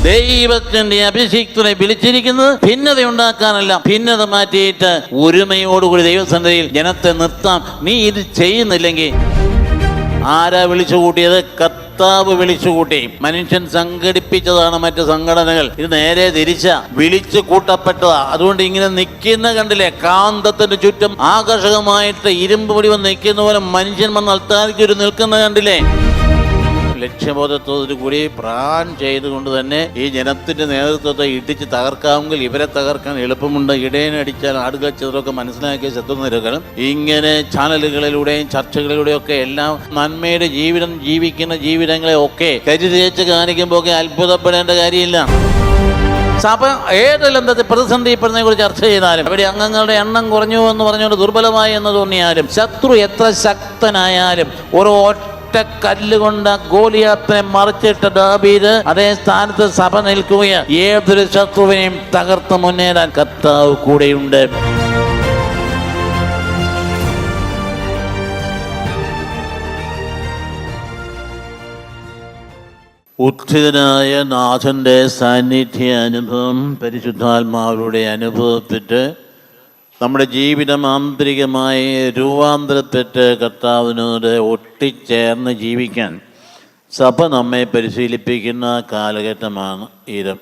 ദൈവത്തിന്റെ അഭിഷിക്തനെ വിളിച്ചിരിക്കുന്നത് ഭിന്നത ഉണ്ടാക്കാനല്ല, ഭിന്നത മാറ്റിയിട്ട് ഒരുമയോടുകൂടി ദൈവസന്നിധിയിൽ ജനത്തെ നിർത്താം. നീ ഇത് ചെയ്യുന്നില്ലെങ്കിൽ ആരാ വിളിച്ചുകൂട്ടിയത്? കർത്താവ് വിളിച്ചുകൂട്ടി. മനുഷ്യൻ സംഘടിപ്പിച്ചതാണ് മറ്റ് സംഘടനകൾ. ഇത് നേരെ തിരിച്ച വിളിച്ചു കൂട്ടപ്പെട്ടതാ. അതുകൊണ്ട് ഇങ്ങനെ നിൽക്കുന്ന കണ്ടില്ലേ, കാന്തത്തിന്റെ ചുറ്റും ആകർഷകമായിട്ട് ഇരുമ്പ് പിടി വന്ന് നിൽക്കുന്ന പോലെ മനുഷ്യൻ വന്ന് അൾത്താരയ്ക്ക് നിൽക്കുന്ന കണ്ടില്ലേ. ലക്ഷ്യബോധത്തോടു കൂടി പ്ലാൻ ചെയ്തുകൊണ്ട് തന്നെ ഈ ജനത്തിന്റെ നേതൃത്വത്തെ ഇടിച്ച് തകർക്കാമെങ്കിൽ ഇവരെ തകർക്കാൻ എളുപ്പമുണ്ട്. ഇടയനടിച്ചാൽ ആടുകൾ ചിത്രമൊക്കെ മനസ്സിലാക്കിയ ശത്രുനിരകളും ഇങ്ങനെ ചാനലുകളിലൂടെയും ചർച്ചകളിലൂടെയും ഒക്കെ എല്ലാം നന്മയുടെ ജീവിതം ജീവിക്കുന്ന ജീവിതങ്ങളെ ഒക്കെ കരിതേച്ച് കാണിക്കുമ്പോൾ ഒക്കെ അത്ഭുതപ്പെടേണ്ട കാര്യമില്ല. സഭ ഏതെല്ലാം പ്രതിസന്ധിപ്പെടുന്നതിനെ കുറിച്ച് ചർച്ച ചെയ്താലും അവിടെ അംഗങ്ങളുടെ എണ്ണം കുറഞ്ഞു എന്ന് പറഞ്ഞുകൊണ്ട് ദുർബലമായി എന്ന് തോന്നിയാലും ശത്രു എത്ര ശക്തനായാലും ഒരു കല്ലുകൊണ്ട് ഗോലിയാത്തിനെ മറിച്ചിട്ട ദാവീദ് അതേ സ്ഥാനത്ത് സഭ നിൽക്കുകയാണ്. ഏതൊരു ശത്രുവിനെയും തകർത്ത് മുന്നേറാൻ കർത്താവ് കൂടെയുണ്ട്. ഉത്ഥിതനായ നാഥന്റെ സാന്നിധ്യ അനുഭവം പരിശുദ്ധാത്മാവിലൂടെ അനുഭവപ്പെട്ട് നമ്മുടെ ജീവിതം ആന്തരികമായി രൂപാന്തരപ്പെട്ട് കർത്താവിനോട് ഒട്ടിച്ചേർന്ന് ജീവിക്കാൻ സഭ നമ്മെ പരിശീലിപ്പിക്കുന്ന കാലഘട്ടമാണ് ഇത്.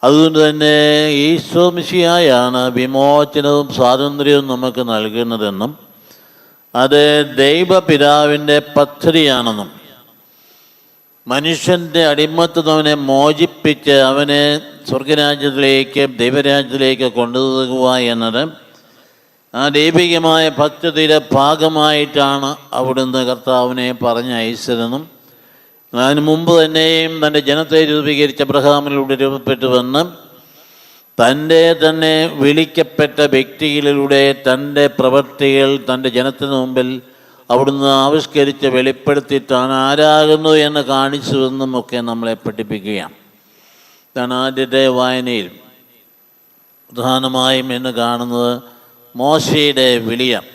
അതുകൊണ്ട് തന്നെ ഈശോ മിശിഹായാണ് വിമോചനവും സ്വാതന്ത്ര്യവും നമുക്ക് നൽകുന്നതെന്നും അത് ദൈവപിതാവിൻ്റെ പദ്ധതിയാണെന്നും മനുഷ്യൻ്റെ അടിമത്തം അവനെ മോചിപ്പിച്ച് അവനെ സ്വർഗരാജ്യത്തിലേക്ക് ദൈവരാജ്യത്തിലേക്ക് കൊണ്ടുപോകുക എന്നത് ആ ദൈവികമായ പദ്ധതിയുടെ ഭാഗമായിട്ടാണ് അവിടുന്ന് കർത്താവിനെ പറഞ്ഞയച്ചതെന്നും അതിന് മുമ്പ് തന്നെയും തൻ്റെ ജനത്തെ രൂപീകരിച്ച അബ്രഹാമിലൂടെ രൂപപ്പെട്ടുവെന്നും തൻ്റെ തന്നെ വിളിക്കപ്പെട്ട വ്യക്തികളിലൂടെ തൻ്റെ പ്രവൃത്തികൾ തൻ്റെ ജനത്തിന് മുമ്പിൽ അവിടുന്ന് ആവിഷ്കരിച്ച് വെളിപ്പെടുത്തി താൻ ആരാകുന്നു എന്ന് കാണിച്ചുവെന്നും ഒക്കെ നമ്മളെ പഠിപ്പിക്കുകയാണ്. ഇതാണ് ആദ്യത്തെ വായനയിൽ പ്രധാനമായും എന്ന് കാണുന്നത് മോശയുടെ വിളിയാണ്.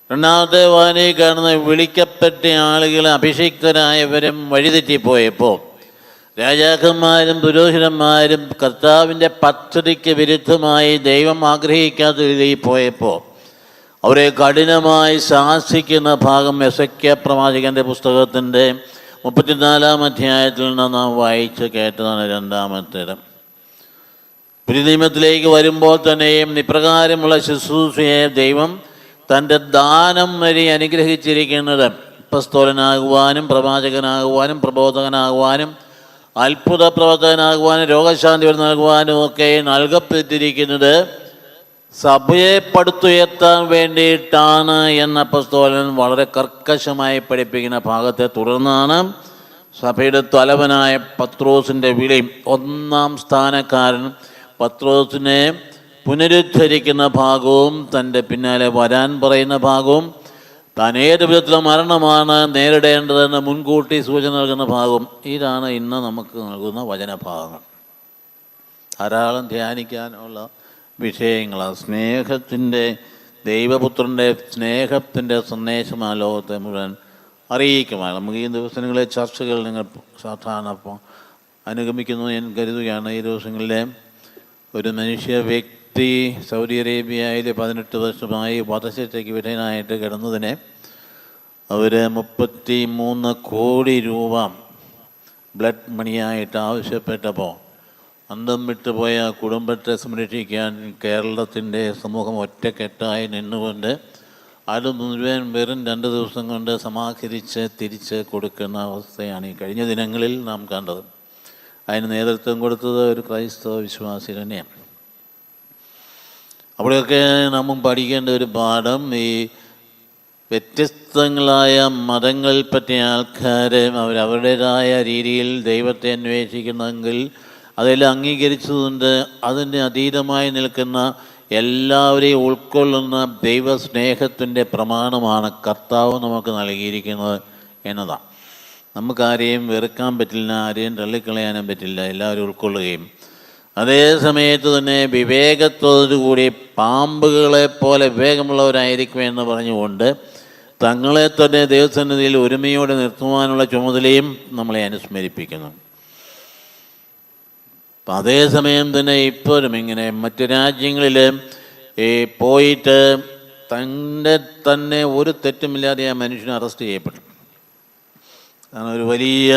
രണ്ടാമത്തെ വായനയിൽ കാണുന്ന വിളിക്കപ്പെട്ട ആളുകൾ അഭിഷിക്തരായവരും വഴിതെറ്റിപ്പോയപ്പോൾ രാജാക്കന്മാരും പുരോഹിതന്മാരും കർത്താവിൻ്റെ പദ്ധതിക്ക് വിരുദ്ധമായി ദൈവം ആഗ്രഹിക്കാത്ത രീതിയിൽ പോയപ്പോൾ അവരെ കഠിനമായി ശാസിക്കുന്ന ഭാഗം എസെക്കിയാ പ്രവാചകൻ്റെ പുസ്തകത്തിൻ്റെ 34-ാം അധ്യായത്തിൽ നിന്ന് നാം വായിച്ച് കേട്ടതാണ്. രണ്ടാമത്തേത് പുതിയ നിയമത്തിലേക്ക് വരുമ്പോൾ തന്നെയും ഇപ്രകാരമുള്ള ശുശ്രൂഷയെ ദൈവം തൻ്റെ ദാനം വഴി അനുഗ്രഹിച്ചിരിക്കുന്നത് അപ്പോസ്തലനാകുവാനും പ്രവാചകനാകുവാനും പ്രബോധകനാകുവാനും അത്ഭുത പ്രവർത്തകനാകുവാനും രോഗശാന്തി നൽകുവാനും ഒക്കെ നൽകപ്പെട്ടിരിക്കുന്നത് സഭയെ പടുത്തുയർത്താൻ വേണ്ടിയിട്ടാണ് എന്ന അപ്പോസ്തലൻ വളരെ കർക്കശമായി പഠിപ്പിക്കുന്ന ഭാഗത്തെ തുടർന്നാണ് സഭയുടെ തലവനായ പത്രോസിൻ്റെ വിളി. ഒന്നാം സ്ഥാനക്കാരൻ പത്രോസിനെ പുനരുദ്ധരിക്കുന്ന ഭാഗവും തൻ്റെ പിന്നാലെ വരാൻ പറയുന്ന ഭാഗവും താൻ ഏത് വിധത്തിലുള്ള മരണമാണ് നേരിടേണ്ടതെന്ന് മുൻകൂട്ടി സൂചന നൽകുന്ന ഭാഗവും ഇതാണ് ഇന്ന് നമുക്ക് നൽകുന്ന വചനഭാഗങ്ങൾ. ധാരാളം ധ്യാനിക്കാനുള്ള വിഷയങ്ങളാണ്. സ്നേഹത്തിൻ്റെ ദൈവപുത്രൻ്റെ സ്നേഹത്തിൻ്റെ സന്ദേശം ആ ലോകത്തെ മുഴുവൻ അറിയിക്കുമാണ്. നമുക്ക് ഈ ദിവസങ്ങളിലെ ചർച്ചകൾ നിങ്ങൾ സാധാരണ അനുഗമിക്കുന്നു ഞാൻ കരുതുകയാണ്. ഈ ദിവസങ്ങളിലെ ഒരു മനുഷ്യ വ്യക്തി സൗദി അറേബ്യയിൽ 18 വർഷമായി വധശിക്ഷയ്ക്ക് വിധേയനായിട്ട് കിടന്നതിനെ അവർ 33 കോടി രൂപ ബ്ലഡ് മണിയായിട്ട് ആവശ്യപ്പെട്ടപ്പോൾ അന്തം വിട്ടുപോയ കുടുംബത്തെ സംരക്ഷിക്കാൻ കേരളത്തിൻ്റെ സമൂഹം ഒറ്റക്കെട്ടായി നിന്നുകൊണ്ട് അത് മുഴുവൻ വെറും 2 ദിവസം കൊണ്ട് സമാഹരിച്ച് തിരിച്ച് കൊടുക്കുന്ന അവസ്ഥയാണ് ഈ കഴിഞ്ഞ ദിനങ്ങളിൽ നാം കണ്ടത്. അതിന് നേതൃത്വം കൊടുത്തത് ഒരു ക്രൈസ്തവ വിശ്വാസി തന്നെയാണ്. അവിടെയൊക്കെ നാം പഠിക്കേണ്ട ഒരു പാഠം, ഈ വ്യത്യസ്തങ്ങളായ മതങ്ങളിൽ പറ്റിയ ആൾക്കാരെ അവരവരുടേതായ രീതിയിൽ ദൈവത്തെ അന്വേഷിക്കുന്നെങ്കിൽ അതെല്ലാം അംഗീകരിച്ചതുകൊണ്ട് അതിൻ്റെ അതീതമായി നിൽക്കുന്ന എല്ലാവരെയും ഉൾക്കൊള്ളുന്ന ദൈവസ്നേഹത്തിൻ്റെ പ്രമാണമാണ് കർത്താവ് നമുക്ക് നൽകിയിരിക്കുന്നത് എന്നതാണ്. നമുക്കാരെയും വെറുക്കാൻ പറ്റില്ല, ആരെയും തള്ളിക്കളയാനും പറ്റില്ല, എല്ലാവരും ഉൾക്കൊള്ളുകയും അതേ സമയത്ത് തന്നെ വിവേകത്തോടുകൂടി പാമ്പുകളെ പോലെ വിവേകമുള്ളവരായിരിക്കും എന്ന് പറഞ്ഞുകൊണ്ട് തങ്ങളെ തന്നെ ദൈവസന്നിധിയിൽ ഒരുമയോടെ നിർത്തുവാനുള്ള ചുമതലയും നമ്മളെ അനുസ്മരിപ്പിക്കുന്നു. അപ്പം അതേസമയം തന്നെ ഇപ്പോഴും ഇങ്ങനെ മറ്റു രാജ്യങ്ങളിൽ പോയിട്ട് തന്നെ ഒരു തെറ്റുമില്ലാതെ ആ മനുഷ്യനെ അറസ്റ്റ് ചെയ്യപ്പെട്ടു. കാരണം ഒരു വലിയ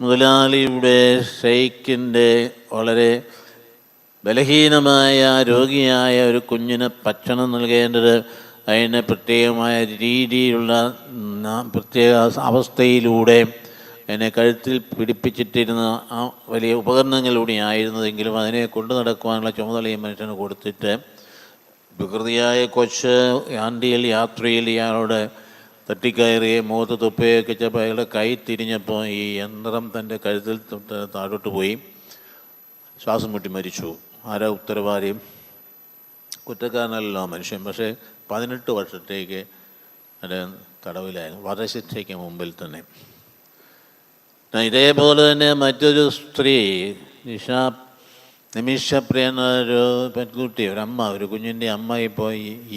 മുതലാളിയുടെ ഷെയ്ക്കിൻ്റെ വളരെ ബലഹീനമായ രോഗിയായ ഒരു കുഞ്ഞിന് ഭക്ഷണം നൽകേണ്ടത് അതിന് പ്രത്യേകമായ രീതിയിലുള്ള പ്രത്യേക അവസ്ഥയിലൂടെ അതിനെ കഴുത്തിൽ പിടിപ്പിച്ചിട്ടിരുന്ന ആ വലിയ ഉപകരണങ്ങളിലൂടെ ആയിരുന്നതെങ്കിലും അതിനെ കൊണ്ടു നടക്കുവാനുള്ള ചുമതല ഈ മനുഷ്യന് കൊടുത്തിട്ട് വികൃതിയായ കൊച്ച് ആണ്ടിയിൽ യാത്രയിൽ ഇയാളോട് തട്ടിക്കയറുകയും മുഖത്ത് തുപ്പയൊക്കെ വെച്ചപ്പോൾ അയാളുടെ കൈ തിരിഞ്ഞപ്പോൾ ഈ യന്ത്രം തൻ്റെ കഴുത്തിൽ താഴോട്ട് പോയി ശ്വാസം മുട്ടി മരിച്ചു. ആരാ ഉത്തരവാദിയും? കുറ്റക്കാരനല്ലോ മനുഷ്യൻ. പക്ഷേ 18 വർഷത്തേക്ക് അത് തടവിലായിരുന്നു, വധശിക്ഷയ്ക്ക് മുമ്പിൽ തന്നെ. ഇതേപോലെ തന്നെ മറ്റൊരു സ്ത്രീ നിമിഷപ്രിയ എന്നൊരു പെൺകുട്ടി, ഒരമ്മ, ഒരു കുഞ്ഞിൻ്റെ അമ്മ ഇപ്പോൾ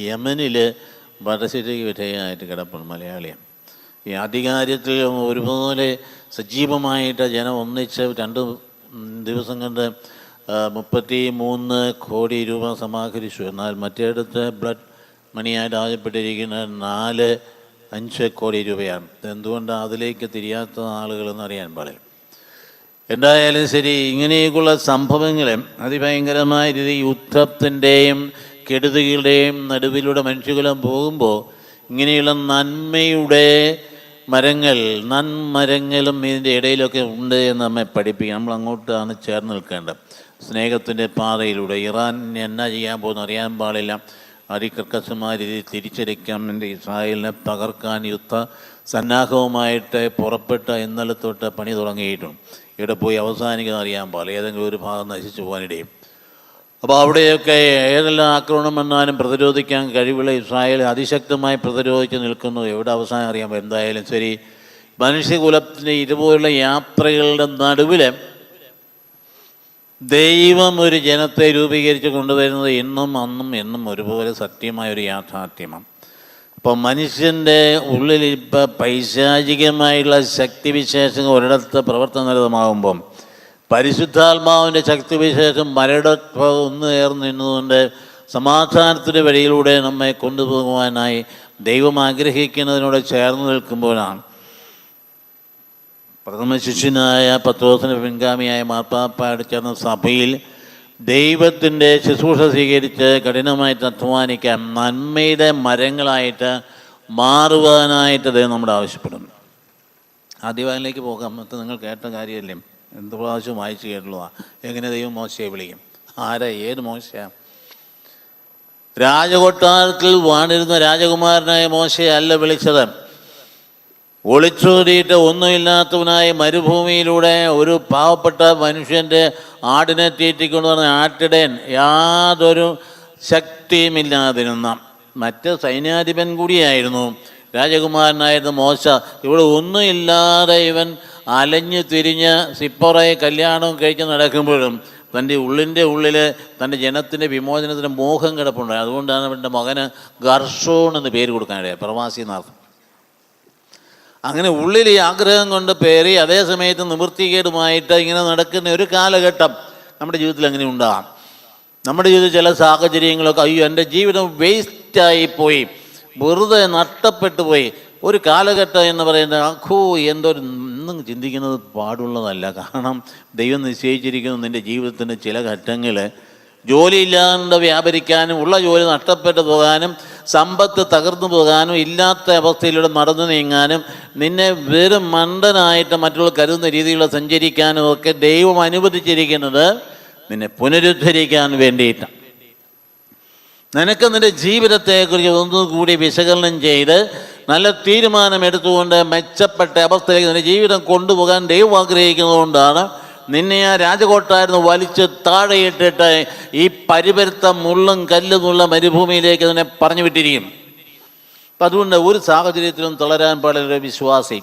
യമനിൽ വധശിക്ഷയ്ക്ക് വിധേയമായിട്ട് കിടപ്പുണ്ട്. മലയാളിയാണ്. ഈ അധികാരത്തിൽ ഒരുപോലെ സജീവമായിട്ട് ജനം ഒന്നിച്ച് 2 ദിവസം കൊണ്ട് 33 കോടി രൂപ സമാഹരിച്ചു. എന്നാൽ മറ്റേടത്ത് ബ്ലഡ് മണിയായിട്ട് ആവശ്യപ്പെട്ടിരിക്കുന്നത് 4-5 കോടി രൂപയാണ്. എന്തുകൊണ്ടാണ് അതിലേക്ക് തിരിയാത്ത ആളുകളെന്ന് അറിയാൻ പാടില്ല. എന്തായാലും ശരി, ഇങ്ങനെയൊക്കെയുള്ള സംഭവങ്ങൾ അതിഭയങ്കരമായ രീതിയിൽ യുദ്ധത്തിൻ്റെയും കെടുതികളുടെയും നടുവിലൂടെ മനുഷ്യകുലം പോകുമ്പോൾ ഇങ്ങനെയുള്ള നന്മയുടെ നന്മരങ്ങളും ഇതിൻ്റെ ഇടയിലൊക്കെ ഉണ്ട് എന്ന് നമ്മെ പഠിപ്പിക്കുക. നമ്മൾ അങ്ങോട്ടാണ് ചേർന്ന് നിൽക്കേണ്ടത്. സ്നേഹത്തിൻ്റെ പാതയിലൂടെ ഇറാൻ എന്നാ ചെയ്യാൻ പോകുന്നു അറിയാൻ പാടില്ല. അതികർക്കശമായ രീതിയിൽ തിരിച്ചടിക്കാൻ വേണ്ടി ഇസ്രായേലിനെ തകർക്കാൻ യുദ്ധ സന്നാഹവുമായിട്ട് പുറപ്പെട്ട ഇന്നലെ തൊട്ട് പണി തുടങ്ങിയിട്ടുണ്ട്. ഇവിടെ പോയി അവസാനിക്കുന്നത് അറിയാൻ പാടില്ല. ഏതെങ്കിലും ഒരു ഭാഗം നശിച്ചു പോകാനിടയും. അപ്പോൾ അവിടെയൊക്കെ ഏതെല്ലാം ആക്രമണം വന്നാലും പ്രതിരോധിക്കാൻ കഴിവുള്ള ഇസ്രായേൽ അതിശക്തമായി പ്രതിരോധിച്ച് നിൽക്കുന്നു. എവിടെ അവസാനം അറിയാൻ പറ്റും. എന്തായാലും ശരി, മനുഷ്യകുലത്തിൻ്റെ ഇതുപോലുള്ള യാത്രകളുടെ നടുവിൽ ദൈവം ഒരു ജനത്തെ രൂപീകരിച്ച് കൊണ്ടുവരുന്നത് ഇന്നും അന്നും എന്നും ഒരുപോലെ സത്യമായൊരു യാഥാർത്ഥ്യമാണ്. അപ്പോൾ മനുഷ്യൻ്റെ ഉള്ളിൽ ഇപ്പോൾ പൈശാചികമായുള്ള ശക്തിവിശേഷങ്ങൾ ഒരിടത്ത് പ്രവർത്തനരതമാകുമ്പം പരിശുദ്ധാത്മാവിൻ്റെ ശക്തിവിശേഷം മരടൊപ്പം ഒന്ന് ചേർന്ന് നിന്നുകൊണ്ട് സമാധാനത്തിൻ്റെ വഴിയിലൂടെ നമ്മെ കൊണ്ടുപോകുവാനായി ദൈവം ആഗ്രഹിക്കുന്നതിനോട് ചേർന്ന് നിൽക്കുമ്പോഴാണ് പ്രഥമ ശിഷ്യനായ പത്രോസിന് പിൻഗാമിയായ മാർപ്പാപ്പയോട് ചേർന്ന സഭയിൽ ദൈവത്തിൻ്റെ ശുശ്രൂഷ സ്വീകരിച്ച് കഠിനമായിട്ട് അധ്വാനിക്കാൻ നന്മയുടെ മരങ്ങളായിട്ട് മാറുവാനായിട്ട് ദൈവം നമ്മുടെ ആവശ്യപ്പെടുന്നു. ആദ്യവാനിലേക്ക് പോകാം. മറ്റു നിങ്ങൾ കേട്ട കാര്യമല്ലേ, എന്ത് പ്രാവശ്യം വായിച്ച് കേട്ടുള്ളതാണ്. എങ്ങനെ ദൈവം മോശയെ വിളിക്കും? ആരാ? ഏത് മോശയാണ്? രാജകൊട്ടാരത്തിൽ വാണിരുന്ന രാജകുമാരനായ മോശയെ അല്ല വിളിച്ചത്. ഒളിച്ചോടിയിട്ട് ഒന്നുമില്ലാത്തവനായ മരുഭൂമിയിലൂടെ ഒരു പാവപ്പെട്ട മനുഷ്യൻ്റെ ആടിനെ തീറ്റിക്കൊണ്ട് വന്ന ആട്ടിടയൻ, യാതൊരു ശക്തിയുമില്ലാതിരുന്ന മറ്റ് സൈന്യാധിപൻ കൂടിയായിരുന്നു രാജകുമാരനായിരുന്ന മോശ. ഇവിടെ ഒന്നുമില്ലാതെ ഇവൻ അലഞ്ഞു തിരിഞ്ഞ് സിപ്പോറയെ കല്യാണവും കഴിച്ച് നടക്കുമ്പോഴും തൻ്റെ ഉള്ളിൽ തൻ്റെ ജനത്തിൻ്റെ വിമോചനത്തിൻ്റെ മോഹം കിടപ്പുണ്ടായി. അതുകൊണ്ടാണ് അവൻ്റെ മകന് ഗർഷോൺ എന്ന് പേര് കൊടുക്കാനിടയായി, പ്രവാസി എന്നർത്ഥം. അങ്ങനെ ഉള്ളിൽ ഈ ആഗ്രഹം കൊണ്ട് പേറി അതേ സമയത്ത് നിവൃത്തികേടുമായിട്ട് ഇങ്ങനെ നടക്കുന്ന ഒരു കാലഘട്ടം നമ്മുടെ ജീവിതത്തിൽ അങ്ങനെ ഉണ്ടാകാം. നമ്മുടെ ജീവിതത്തിൽ ചില സാഹചര്യങ്ങളൊക്കെ അയ്യോ എൻ്റെ ജീവിതം വേസ്റ്റായിപ്പോയി, വെറുതെ നഷ്ടപ്പെട്ടു പോയി ഒരു കാലഘട്ടം എന്ന് പറയുന്നത് ഒന്നും ചിന്തിക്കുന്നത് പാടുള്ളതല്ല. കാരണം ദൈവം നിശ്ചയിച്ചിരിക്കുന്നു നിൻ്റെ ജീവിതത്തിൻ്റെ ചില ഘട്ടങ്ങൾ ജോലിയില്ലാണ്ട് വ്യാപരിക്കാനും ഉള്ള ജോലി നഷ്ടപ്പെട്ടു പോകാനും സമ്പത്ത് തകർന്നു പോകാനും ഇല്ലാത്ത അവസ്ഥയിലൂടെ നടന്നു നീങ്ങാനും നിന്നെ വെറും മണ്ടനായിട്ട് മറ്റുള്ള കരുതുന്ന രീതിയിലുള്ള സഞ്ചരിക്കാനും ഒക്കെ ദൈവം അനുവദിച്ചിരിക്കുന്നത് നിന്നെ പുനരുദ്ധരിക്കാൻ വേണ്ടിയിട്ടാണ്. നിനക്ക് നിൻ്റെ ജീവിതത്തെക്കുറിച്ച് ഒന്നുകൂടി വിശകലനം ചെയ്ത് നല്ല തീരുമാനമെടുത്തുകൊണ്ട് മെച്ചപ്പെട്ട അവസ്ഥയിലേക്ക് നിൻ്റെ ജീവിതം കൊണ്ടുപോകാൻ ദൈവം ആഗ്രഹിക്കുന്നതുകൊണ്ടാണ് നിന്നെ ആ രാജകൊട്ടായിരുന്നു വലിച്ച് താഴെയിട്ടിട്ട് ഈ പരിപരുത്ത മുള്ളും കല്ലുമുള്ള മരുഭൂമിയിലേക്ക് നിന്നെ പറഞ്ഞു വിട്ടിരിക്കും. അപ്പം അതുകൊണ്ട് ഒരു സാഹചര്യത്തിലും തളരാൻ പാടില്ല വിശ്വാസി.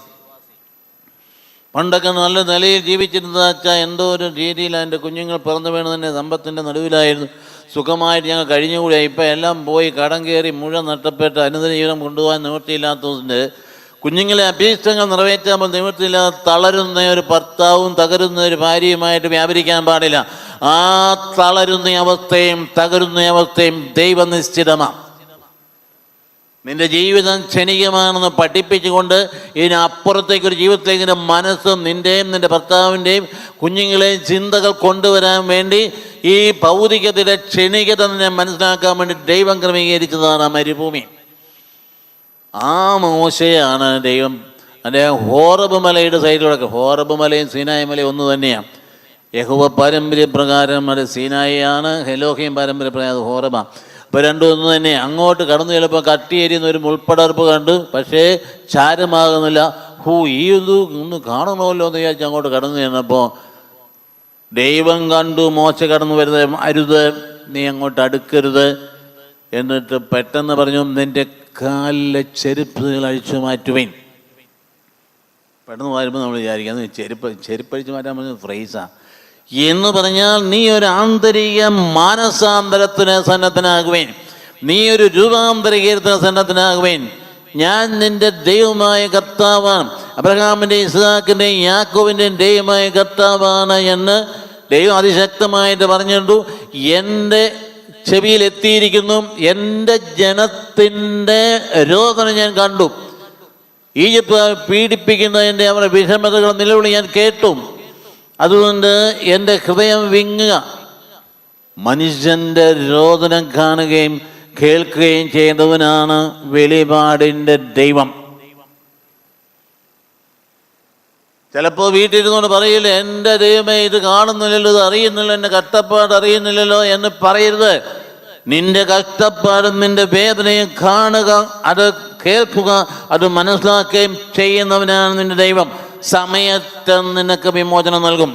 പണ്ടൊക്കെ നല്ല നിലയിൽ ജീവിച്ചിരുന്നത് വെച്ചാൽ എന്തോ ഒരു രീതിയിൽ എൻ്റെ കുഞ്ഞുങ്ങൾ പിറന്നു വീണ് തന്നെ സമ്പത്തിൻ്റെ നടുവിലായിരുന്നു, സുഖമായിട്ട് ഞങ്ങൾ കഴിഞ്ഞുകൂടിയ. ഇപ്പം എല്ലാം പോയി കടം കയറി മുഴുവൻ നഷ്ടപ്പെട്ട് അനുദിന ജീവിതം കൊണ്ടുപോകാൻ നിവൃത്തിയില്ലാത്തതുകൊണ്ട് കുഞ്ഞുങ്ങളെ അഭീഷ്ടങ്ങൾ നിറവേറ്റാൻ നിവൃത്തിയില്ലാതെ തളരുന്ന ഒരു ഭർത്താവും തകരുന്ന ഒരു ഭാര്യയുമായിട്ട് വ്യാപരിക്കാൻ പാടില്ല. ആ തളരുന്ന അവസ്ഥയും തകരുന്ന അവസ്ഥയും ദൈവനിശ്ചിതമാണ്. നിന്റെ ജീവിതം ക്ഷണികമാണെന്ന് പഠിപ്പിച്ചുകൊണ്ട് ഇതിനപ്പുറത്തേക്കൊരു ജീവിതത്തിലേക്ക് നിന്റെ മനസ്സും നിൻ്റെയും നിൻ്റെ ഭർത്താവിൻ്റെയും കുഞ്ഞുങ്ങളെയും ചിന്തകൾ കൊണ്ടുവരാൻ വേണ്ടി ഈ ഭൗതികതയുടെ ക്ഷണികത നിന്നെ മനസ്സിലാക്കാൻ വേണ്ടി ദൈവം ക്രമീകരിച്ചതാണ് ആ മരുഭൂമി. ആ മോശയാണ് ദൈവം അതിൻ്റെ ഹോറബ് മലയുടെ സൈഡിലൊക്കെ. ഹോറബ് മലയും സീനായി മലയും ഒന്ന് തന്നെയാണ്. യഹോവ പാരമ്പര്യപ്രകാരം അത് സീനായിയാണ്, ഹെലോഹയും പാരമ്പര്യപ്രകാരം ഹോറബാണ്. അപ്പോൾ രണ്ടും ഒന്ന് തന്നെ. അങ്ങോട്ട് കടന്നു ചിലപ്പോൾ കട്ടിയേരിയുന്ന ഒരു മുൾപ്പടർപ്പ് കണ്ട്, പക്ഷേ ചാരമാകുന്നില്ല. ഈ ഒന്ന് കാണണമല്ലോ എന്ന് വിചാരിച്ച് അങ്ങോട്ട് കടന്നു ചെന്നപ്പോൾ ദൈവം കണ്ടു മോശ കടന്നു വരുന്നത്, അരുത്, നീ അങ്ങോട്ട് അടുക്കരുത്. എന്നിട്ട് പെട്ടെന്ന് പറഞ്ഞു, നിൻ്റെ കാലിലെ ചെരുപ്പുകൾ അഴിച്ചു മാറ്റുവേൻ. പെട്ടെന്ന് വരുമ്പോൾ നമ്മൾ വിചാരിക്കാം ചെരുപ്പഴിച്ച് മാറ്റാൻ പറഞ്ഞ ഫ്രൈസാണ് എന്ന് പറഞ്ഞാൽ നീ ഒരു ആന്തരിക മാനസാന്തരത്തിന് സന്നദ്ധനാകുവേൻ, നീ ഒരു രൂപാന്തരീകരണത്തിന് സന്നദ്ധനാകുവേൻ. ഞാൻ നിന്റെ ദൈവമായ കർത്താവാണ്, അബ്രഹാമിൻ്റെയും ഇസ്ഹാക്കിൻ്റെയും യാക്കോബിൻ്റെയും ദൈവമായ കർത്താവാണ് എന്ന് ദൈവം അതിശക്തമായിട്ട് പറഞ്ഞിട്ടു. എൻ്റെ ചെവിയിലെത്തിയിരിക്കുന്നു, എൻ്റെ ജനത്തിൻ്റെ രോദനം ഞാൻ കണ്ടു, ഈജിപ്ത് പീഡിപ്പിക്കുന്നതിൻ്റെ അവരുടെ വിഷമതകൾ നിലവിളി ഞാൻ കേട്ടു. അതുകൊണ്ട് എൻ്റെ ഹൃദയം വിങ്ങുക. മനുഷ്യൻ്റെ രോദനം കാണുകയും കേൾക്കുകയും ചെയ്തവനാണ് വെളിപാടിൻ്റെ ദൈവം. ചിലപ്പോൾ വീട്ടിലിരുന്നുകൊണ്ട് പറയില്ല, എൻ്റെ ദൈവമേ ഇത് കാണുന്നില്ലല്ലോ, ഇത് അറിയുന്നില്ല, എൻ്റെ കഷ്ടപ്പാട് അറിയുന്നില്ലല്ലോ എന്ന് പറയരുത്. നിന്റെ കഷ്ടപ്പാടും നിന്റെ വേദനയും കാണുക, അത് കേൾക്കുക, അത് മനസ്സിലാക്കുകയും ചെയ്യുന്നവനാണ് നിന്റെ ദൈവം. സമയത്ത് നിനക്ക് വിമോചനം നൽകും.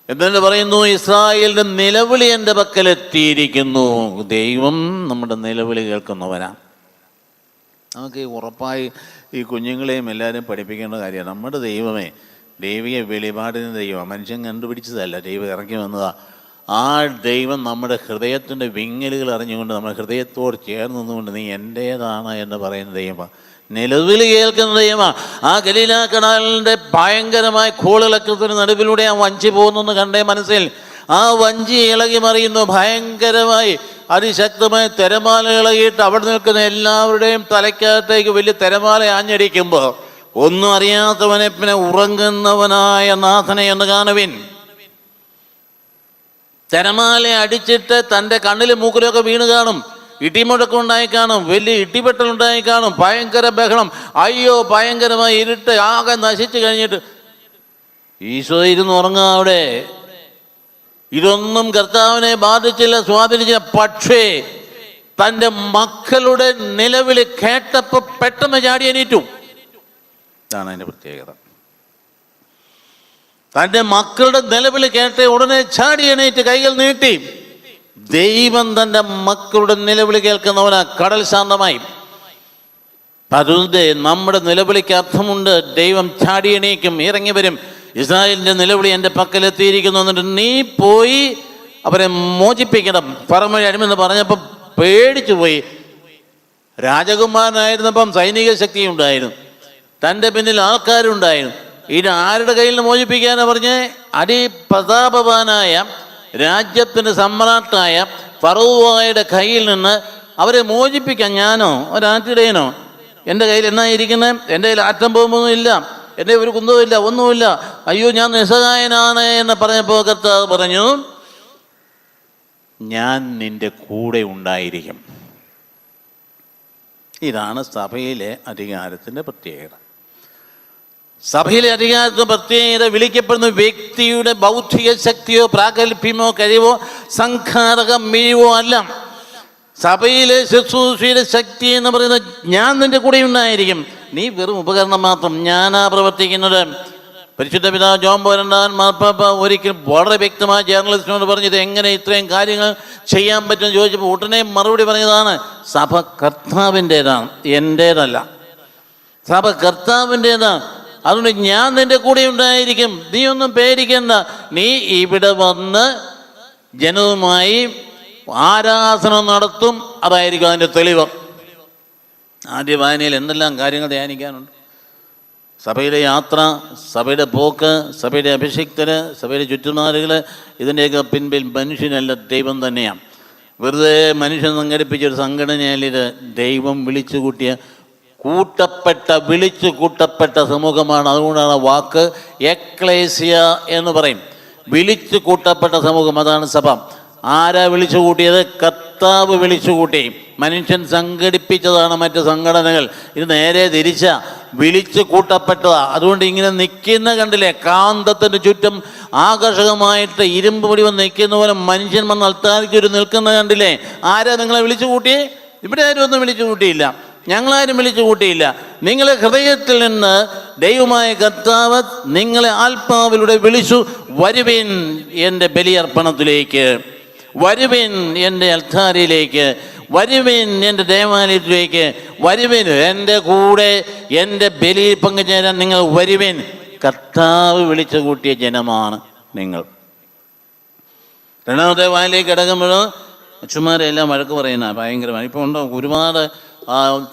എന്നിട്ട് പറയുന്നു, ഇസ്രായേലിൻ്റെ നിലവിളി എൻ്റെ പക്കലെത്തിയിരിക്കുന്നു. ദൈവം നമ്മുടെ നിലവിളി കേൾക്കുന്നവനാണ്. നമുക്ക് ഉറപ്പായി ഈ കുഞ്ഞുങ്ങളെയും എല്ലാവരും പഠിപ്പിക്കേണ്ട കാര്യമാണ്. നമ്മുടെ ദൈവമേ ദൈവിക വെളിപാടിന് ദൈവം മനുഷ്യൻ കണ്ടുപിടിച്ചതല്ല, ദൈവം ഇറങ്ങി വന്നതാണ്. ആ ദൈവം നമ്മുടെ ഹൃദയത്തിൻ്റെ വിങ്ങലുകൾ അറിഞ്ഞുകൊണ്ട് നമ്മുടെ ഹൃദയത്തോട് ചേർന്ന് നിന്നുകൊണ്ട് നീ എൻ്റേതാണ് എന്ന് പറയുന്ന ദൈവമാണ്. നിലവിളി കേൾക്കുന്ന ദൈവമാണ്. ആ ഗലീല കടലിൻ്റെ ഭയങ്കരമായ കോളിളക്കത്തിന് നടുവിലൂടെ ആ വഞ്ചി പോകുന്നു കണ്ടേ മനസ്സിൽ. ആ വഞ്ചി ഇളകി മറിയുന്നു ഭയങ്കരമായി, അതിശക്തമായ തിരമാല ഇളകിയിട്ട് അവിടെ നിൽക്കുന്ന എല്ലാവരുടെയും തലയ്ക്കകത്തേക്ക് വലിയ തിരമാല ആഞ്ഞടിക്കുമ്പോൾ ഒന്നും അറിയാത്തവനെ പിന്നെ ഉറങ്ങുന്നവനായ നാഥനെ എന്ന് കാണുവിൻ. തിരമാല അടിച്ചിട്ട് തൻ്റെ കണ്ണിലും മൂക്കിലൊക്കെ വീണ് കാണും, ഇടിമുഴക്കം ഉണ്ടായി കാണും, വലിയ ഇടിപെട്ടലുണ്ടായി കാണും, ഭയങ്കര ബഹളം, അയ്യോ ഭയങ്കരമായി ഇരുട്ട്, ആകെ നശിച്ചു കഴിഞ്ഞിട്ട് ഈശോ ഇരുന്ന് ഉറങ്ങുക അവിടെ. ഇതൊന്നും കർത്താവിനെ ബാധിച്ചില്ല, സ്വാധീനിച്ചില്ല. പക്ഷേ തൻ്റെ മക്കളുടെ നിലവിളി കേട്ടപ്പോൾ പെട്ടെന്ന് ചാടി എണീറ്റു. ഇതാണ് അതിൻ്റെ പ്രത്യേകത. തൻ്റെ മക്കളുടെ നിലവിളി കേട്ട ഉടനെ ചാടി എണീറ്റ് കൈകൾ നീട്ടി. ദൈവം തൻ്റെ മക്കളുടെ നിലവിളി കേൾക്കുന്നവനാ. കടൽ ശാന്തമായി. അതുകൊണ്ട് നമ്മുടെ നിലവിളിക്ക് അർത്ഥമുണ്ട്. ദൈവം ചാടി എണീക്കും, ഇറങ്ങി വരും. ഇസ്രായേലിൻ്റെ നിലവിളി എൻ്റെ പക്കലെത്തിയിരിക്കുന്നു, എന്നിട്ട് നീ പോയി അവരെ മോചിപ്പിക്കണം. പറമഴ അടിമെന്ന് പറഞ്ഞപ്പോൾ പേടിച്ചു പോയി. രാജകുമാരനായിരുന്നപ്പം സൈനിക ശക്തി ഉണ്ടായിരുന്നു, തൻ്റെ പിന്നിൽ ആൾക്കാരുണ്ടായിരുന്നു. ഇത് ആരുടെ കയ്യിൽ നിന്ന് മോചിപ്പിക്കാനാണ് പറഞ്ഞ്? അതിപ്രതാപവാനായ രാജ്യത്തിന് സമ്രാട്ടായ ഫറവോയുടെ കയ്യിൽ നിന്ന് അവരെ മോചിപ്പിക്കാം. ഞാനോ ഒരാട്ടിടയനോ? എൻ്റെ കയ്യിൽ എന്നാ ഇരിക്കുന്നത്? എൻ്റെ കയ്യിൽ ആറ്റം പോകുമൊന്നും ഇല്ല, എൻ്റെ ഒരു കുന്തവും ഇല്ല, ഒന്നുമില്ല. അയ്യോ ഞാൻ നിസ്സഹായനാണ് എന്ന് പറഞ്ഞപ്പോൾ കർത്താവ് പറഞ്ഞു, ഞാൻ നിൻ്റെ കൂടെ ഉണ്ടായിരിക്കും. ഇതാണ് സഭയിലെ അധികാരത്തിൻ്റെ പ്രത്യേകത. സഭയിലെ അധികാരത്തിന് പ്രത്യേകത വിളിക്കപ്പെടുന്ന വ്യക്തിയുടെ ബൗദ്ധിക ശക്തിയോ പ്രാഗൽഭ്യമോ കഴിവോ സംഘാടക മിഴിവോ അല്ല. സഭയിലെ ശുശ്രൂഷയുടെ ശക്തി എന്ന് പറയുന്നത് ഞാൻ നിൻ്റെ കൂടെ ഉണ്ടായിരിക്കും, നീ വെറും ഉപകരണം മാത്രം, ഞാനാ പ്രവർത്തിക്കുന്നത്. പരിശുദ്ധ പിതാവ് ജോൺ പോൾ രണ്ടാമൻ മാർപ്പാപ്പ ഒരിക്കൽ വളരെ വ്യക്തമായ ജേർണലിസ്റ്റിനോട് പറഞ്ഞത് എങ്ങനെ ഇത്രയും കാര്യങ്ങൾ ചെയ്യാൻ പറ്റും ചോദിച്ചപ്പോൾ ഉടനെ മറുപടി പറഞ്ഞതാണ്, സഭ കർത്താവിൻ്റേതാണ്, എൻ്റേതല്ല. സഭ കർത്താവിൻ്റേതാണ്. അതുകൊണ്ട് ഞാൻ നിൻ്റെ കൂടെ ഉണ്ടായിരിക്കും, നീ ഒന്നും പേടിക്കണ്ട. നീ ഇവിടെ വന്ന് ജനവുമായി ആരാധന നടത്തും, അതായിരിക്കും അതിൻ്റെ തെളിവ്. ആദ്യ വായനയിൽ എന്തെല്ലാം കാര്യങ്ങൾ ധ്യാനിക്കാനുണ്ട്. സഭയുടെ യാത്ര, സഭയുടെ പോക്ക്, സഭയുടെ അഭിഷിക്തര്, സഭയുടെ ചുറ്റുമാറുകൾ, ഇതിൻ്റെയൊക്കെ പിൻപിൽ മനുഷ്യനല്ല, ദൈവം തന്നെയാണ്. വെറുതെ മനുഷ്യൻ സംഘടിപ്പിച്ചൊരു സംഘടനയിലിത് ദൈവം വിളിച്ചു കൂട്ടിയ വിളിച്ചു കൂട്ടപ്പെട്ട സമൂഹമാണ്. അതുകൊണ്ടാണ് വാക്ക് എക്ലേസിയ എന്ന് പറയും. വിളിച്ചു കൂട്ടപ്പെട്ട സമൂഹം, അതാണ് സഭ. ആരാ വിളിച്ചു കൂട്ടിയത്? കർത്താവ് വിളിച്ചു കൂട്ടി. മനുഷ്യൻ സംഘടിപ്പിച്ചതാണ് മറ്റ് സംഘടനകൾ. ഇത് നേരെ തിരിച്ച വിളിച്ചു കൂട്ടപ്പെട്ടതാ. അതുകൊണ്ട് ഇങ്ങനെ നിൽക്കുന്ന കണ്ടില്ലേ, കാന്തത്തിന് ചുറ്റും ആകർഷകമായിട്ട് ഇരുമ്പ് പൊടി വന്ന് നിൽക്കുന്ന പോലെ മനുഷ്യൻ വന്ന് അൾത്താരയ്ക്കൊരു നിൽക്കുന്ന കണ്ടില്ലേ. ആരാ നിങ്ങളെ വിളിച്ചു കൂട്ടിയേ? ഇവിടെ ആരും ഒന്നും വിളിച്ചു കൂട്ടിയില്ല, ഞങ്ങളാരും വിളിച്ചു കൂട്ടിയില്ല. നിങ്ങളെ ഹൃദയത്തിൽ നിന്ന് ദൈവമായ കർത്താവ് നിങ്ങളെ ആത്മാവിലൂടെ വിളിച്ചു, വരുവിൻ എൻ്റെ ബലിയർപ്പണത്തിലേക്ക്, വരുവിൻ എൻ്റെ അൾത്താരയിലേക്ക്, വരുവിൻ എൻ്റെ ദേവാലയത്തിലേക്ക്, വരുവിൻ എൻ്റെ കൂടെ എൻ്റെ ബലിയിൽ പങ്കുചേരാൻ നിങ്ങൾ വരുവിൻ. കർത്താവ് വിളിച്ചു കൂട്ടിയ ജനമാണ് നിങ്ങൾ. രണ്ടാമത്തെ വായിലേക്ക് കിടക്കുമ്പോൾ അച്ഛന്മാരെല്ലാം വഴക്ക് പറയുന്ന ഭയങ്കരമാണ്. ഇപ്പോൾ ഉണ്ടോ ഒരുപാട്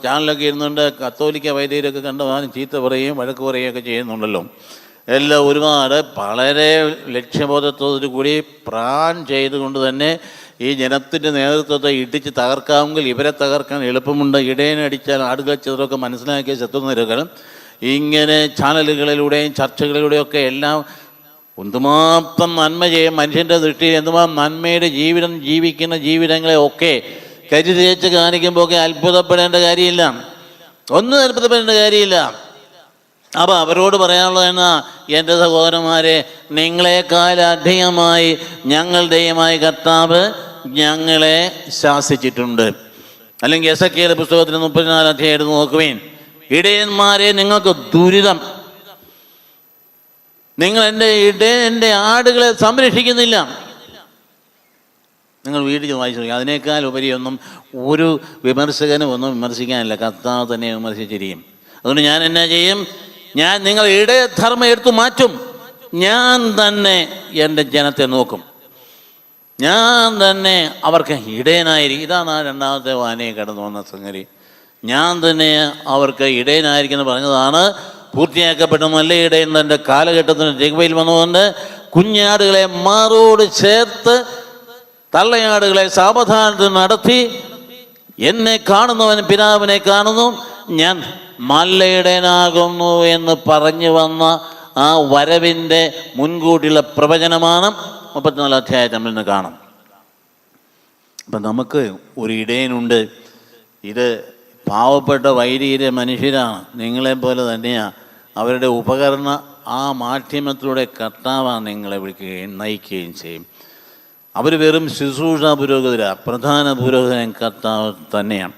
ചാനലൊക്കെ ഇരുന്നുണ്ട്, കത്തോലിക്ക വൈദികരൊക്കെ കണ്ടുപോകാനും ചീത്ത പറയുകയും വഴക്ക് പറയുകയൊക്കെ ചെയ്യുന്നുണ്ടല്ലോ. എല്ലാം ഒരുപാട് വളരെ ലക്ഷ്യബോധത്തോടു കൂടി പ്ലാൻ ചെയ്തുകൊണ്ട് തന്നെ ഈ ജനത്തിൻ്റെ നേതൃത്വത്തെ ഇടിച്ച് തകർക്കാമെങ്കിൽ ഇവരെ തകർക്കാൻ എളുപ്പമുണ്ട്. ഇടയനടിച്ചാൽ ആടുകൾ ചിലരൊക്കെ മനസ്സിലാക്കിയ ശത്രുനിരകൾ ഇങ്ങനെ ചാനലുകളിലൂടെയും ചർച്ചകളിലൂടെയൊക്കെ എല്ലാം എന്തുമാത്രം നന്മ ചെയ്യും. മനുഷ്യൻ്റെ ദൃഷ്ടിയിൽ എന്തുമാത്രം നന്മയുടെ ജീവിതം ജീവിക്കുന്ന ജീവിതങ്ങളെ ഒക്കെ കരുതേച്ച് കാണിക്കുമ്പോൾ ഒക്കെ അത്ഭുതപ്പെടേണ്ട കാര്യമില്ല, ഒന്നും അത്ഭുതപ്പെടേണ്ട കാര്യമില്ല. അപ്പോൾ അവരോട് പറയാനുള്ളതെന്നാ, എൻ്റെ സഹോദരന്മാരെ, നിങ്ങളെക്കാൾ അധികമായി ഞങ്ങളുടെയുമായ കർത്താവ് ഞങ്ങളെ ശാസിച്ചിട്ടുണ്ട്. അല്ലെങ്കിൽ എസെക്കിയേൽ പുസ്തകത്തിന് 34 അധ്യായം എടുത്ത് നോക്കുവേൻ. ഇടയന്മാരെ, നിങ്ങൾക്ക് ദുരിതം, നിങ്ങൾ എൻ്റെ ആടുകളെ സംരക്ഷിക്കുന്നില്ല. നിങ്ങൾ വീട്ടിൽ വായിച്ചു നോക്കി. അതിനേക്കാൾ ഉപരിയൊന്നും ഒരു വിമർശകനും ഒന്നും വിമർശിക്കാനില്ല, കർത്താവ് തന്നെ വിമർശിച്ചിരിക്കും. അതുകൊണ്ട് ഞാൻ എന്നാ ചെയ്യും? ഞാൻ നിങ്ങൾ ഇടയധർമ്മം എടുത്തു മാറ്റും. ഞാൻ തന്നെ എൻ്റെ ജനത്തെ നോക്കും, ഞാൻ തന്നെ അവർക്ക് ഇടയനായിരിക്കും. ഇതാണ് ആ രണ്ടാമത്തെ വായനയിൽ കടന്നു വന്ന സംഗതി. ഞാൻ തന്നെ അവർക്ക് ഇടയനായിരിക്കുമെന്ന് പറഞ്ഞതാണ് പൂർത്തിയാക്കപ്പെട്ട. നല്ല ഇടയൻ തൻ്റെ കാലഘട്ടത്തിന് ജഗവയിൽ വന്നുകൊണ്ട് കുഞ്ഞാടുകളെ മാറോട് ചേർത്ത് തള്ളയാടുകളെ സാവധാനത്തിൽ നടത്തി, എന്നെ കാണുന്നവൻ പിതാവിനെ കാണുന്നു, ഞാൻ മല്ലയിടയനാകുന്നു എന്ന് പറഞ്ഞു വന്ന ആ വരവിൻ്റെ മുൻകൂട്ടിയുള്ള പ്രവചനമാണ് 34 അധ്യായത്തിൽ നമ്മൾ ഇന്ന് കാണും. അപ്പം നമുക്ക് ഒരു ഇടയനുണ്ട്. ഇത് പാവപ്പെട്ട വൈദികരെ മനുഷ്യരാണ്, നിങ്ങളെപ്പോലെ തന്നെയാണ്. അവരുടെ ഉപകരണ ആ മാധ്യമത്തിലൂടെ കർത്താവാണ് നിങ്ങളെ വിളിക്കുകയും നയിക്കുകയും ചെയ്യും. അവർ വെറും ശുശ്രൂഷ പുരോഹിതരാണ്, പ്രധാന പുരോഹിതൻ കർത്താവ് തന്നെയാണ്.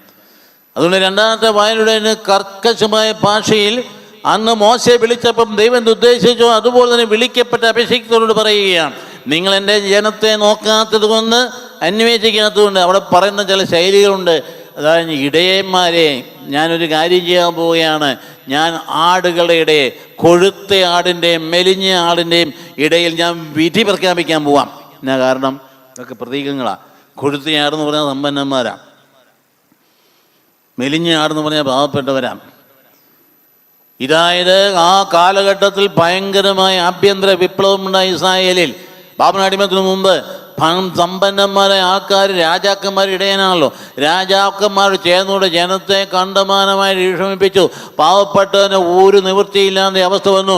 അതുകൊണ്ട് രണ്ടാമത്തെ വായനയുടെ കർക്കശമായ ഭാഷയിൽ അന്ന് മോശയെ വിളിച്ചപ്പം ദൈവം ഉദ്ദേശിച്ചോ അതുപോലെ തന്നെ വിളിക്കപ്പെട്ട അഭിഷിക്തരോട് പറയുകയാണ്, നിങ്ങൾ എൻ്റെ ജനത്തെ നോക്കാത്തത് കൊണ്ട്, അന്വേഷിക്കാത്തത് കൊണ്ട്. അവിടെ പറയുന്ന ചില ശൈലികളുണ്ട്. അതായത്, ഇടയന്മാരെ, ഞാനൊരു കാര്യം ചെയ്യാൻ പോവുകയാണ്. ഞാൻ ആടുകളുടെ ഇടയെ, കൊഴുത്ത ആടിൻ്റെയും മെലിഞ്ഞ ആടിൻ്റെയും ഇടയിൽ ഞാൻ വിധി പ്രഖ്യാപിക്കാൻ പോവാം. എന്നാ കാരണം? ഇതൊക്കെ പ്രതീകങ്ങളാണ്. കൊഴുത്ത ആടെന്ന് പറഞ്ഞാൽ സമ്പന്നന്മാരാണ്, മെലിഞ്ഞ ആടെന്ന് പറഞ്ഞാൽ പാവപ്പെട്ടവരാണ്. ഇതായത് ആ കാലഘട്ടത്തിൽ ഭയങ്കരമായ ആഭ്യന്തര വിപ്ലവം ഉണ്ടായി ഇസ്രായേലിൽ. ബാബിലോണിന് മുമ്പ് സമ്പന്നന്മാരെ ആൾക്കാർ, രാജാക്കന്മാർ ഇടയനാണല്ലോ. രാജാക്കന്മാർ ചേർന്നുകൊണ്ട് ജനത്തെ കണ്ടമാനമായി വിഷമിപ്പിച്ചു. പാവപ്പെട്ടവന് ഒരു നിവൃത്തിയില്ലാത്ത അവസ്ഥ വന്നു.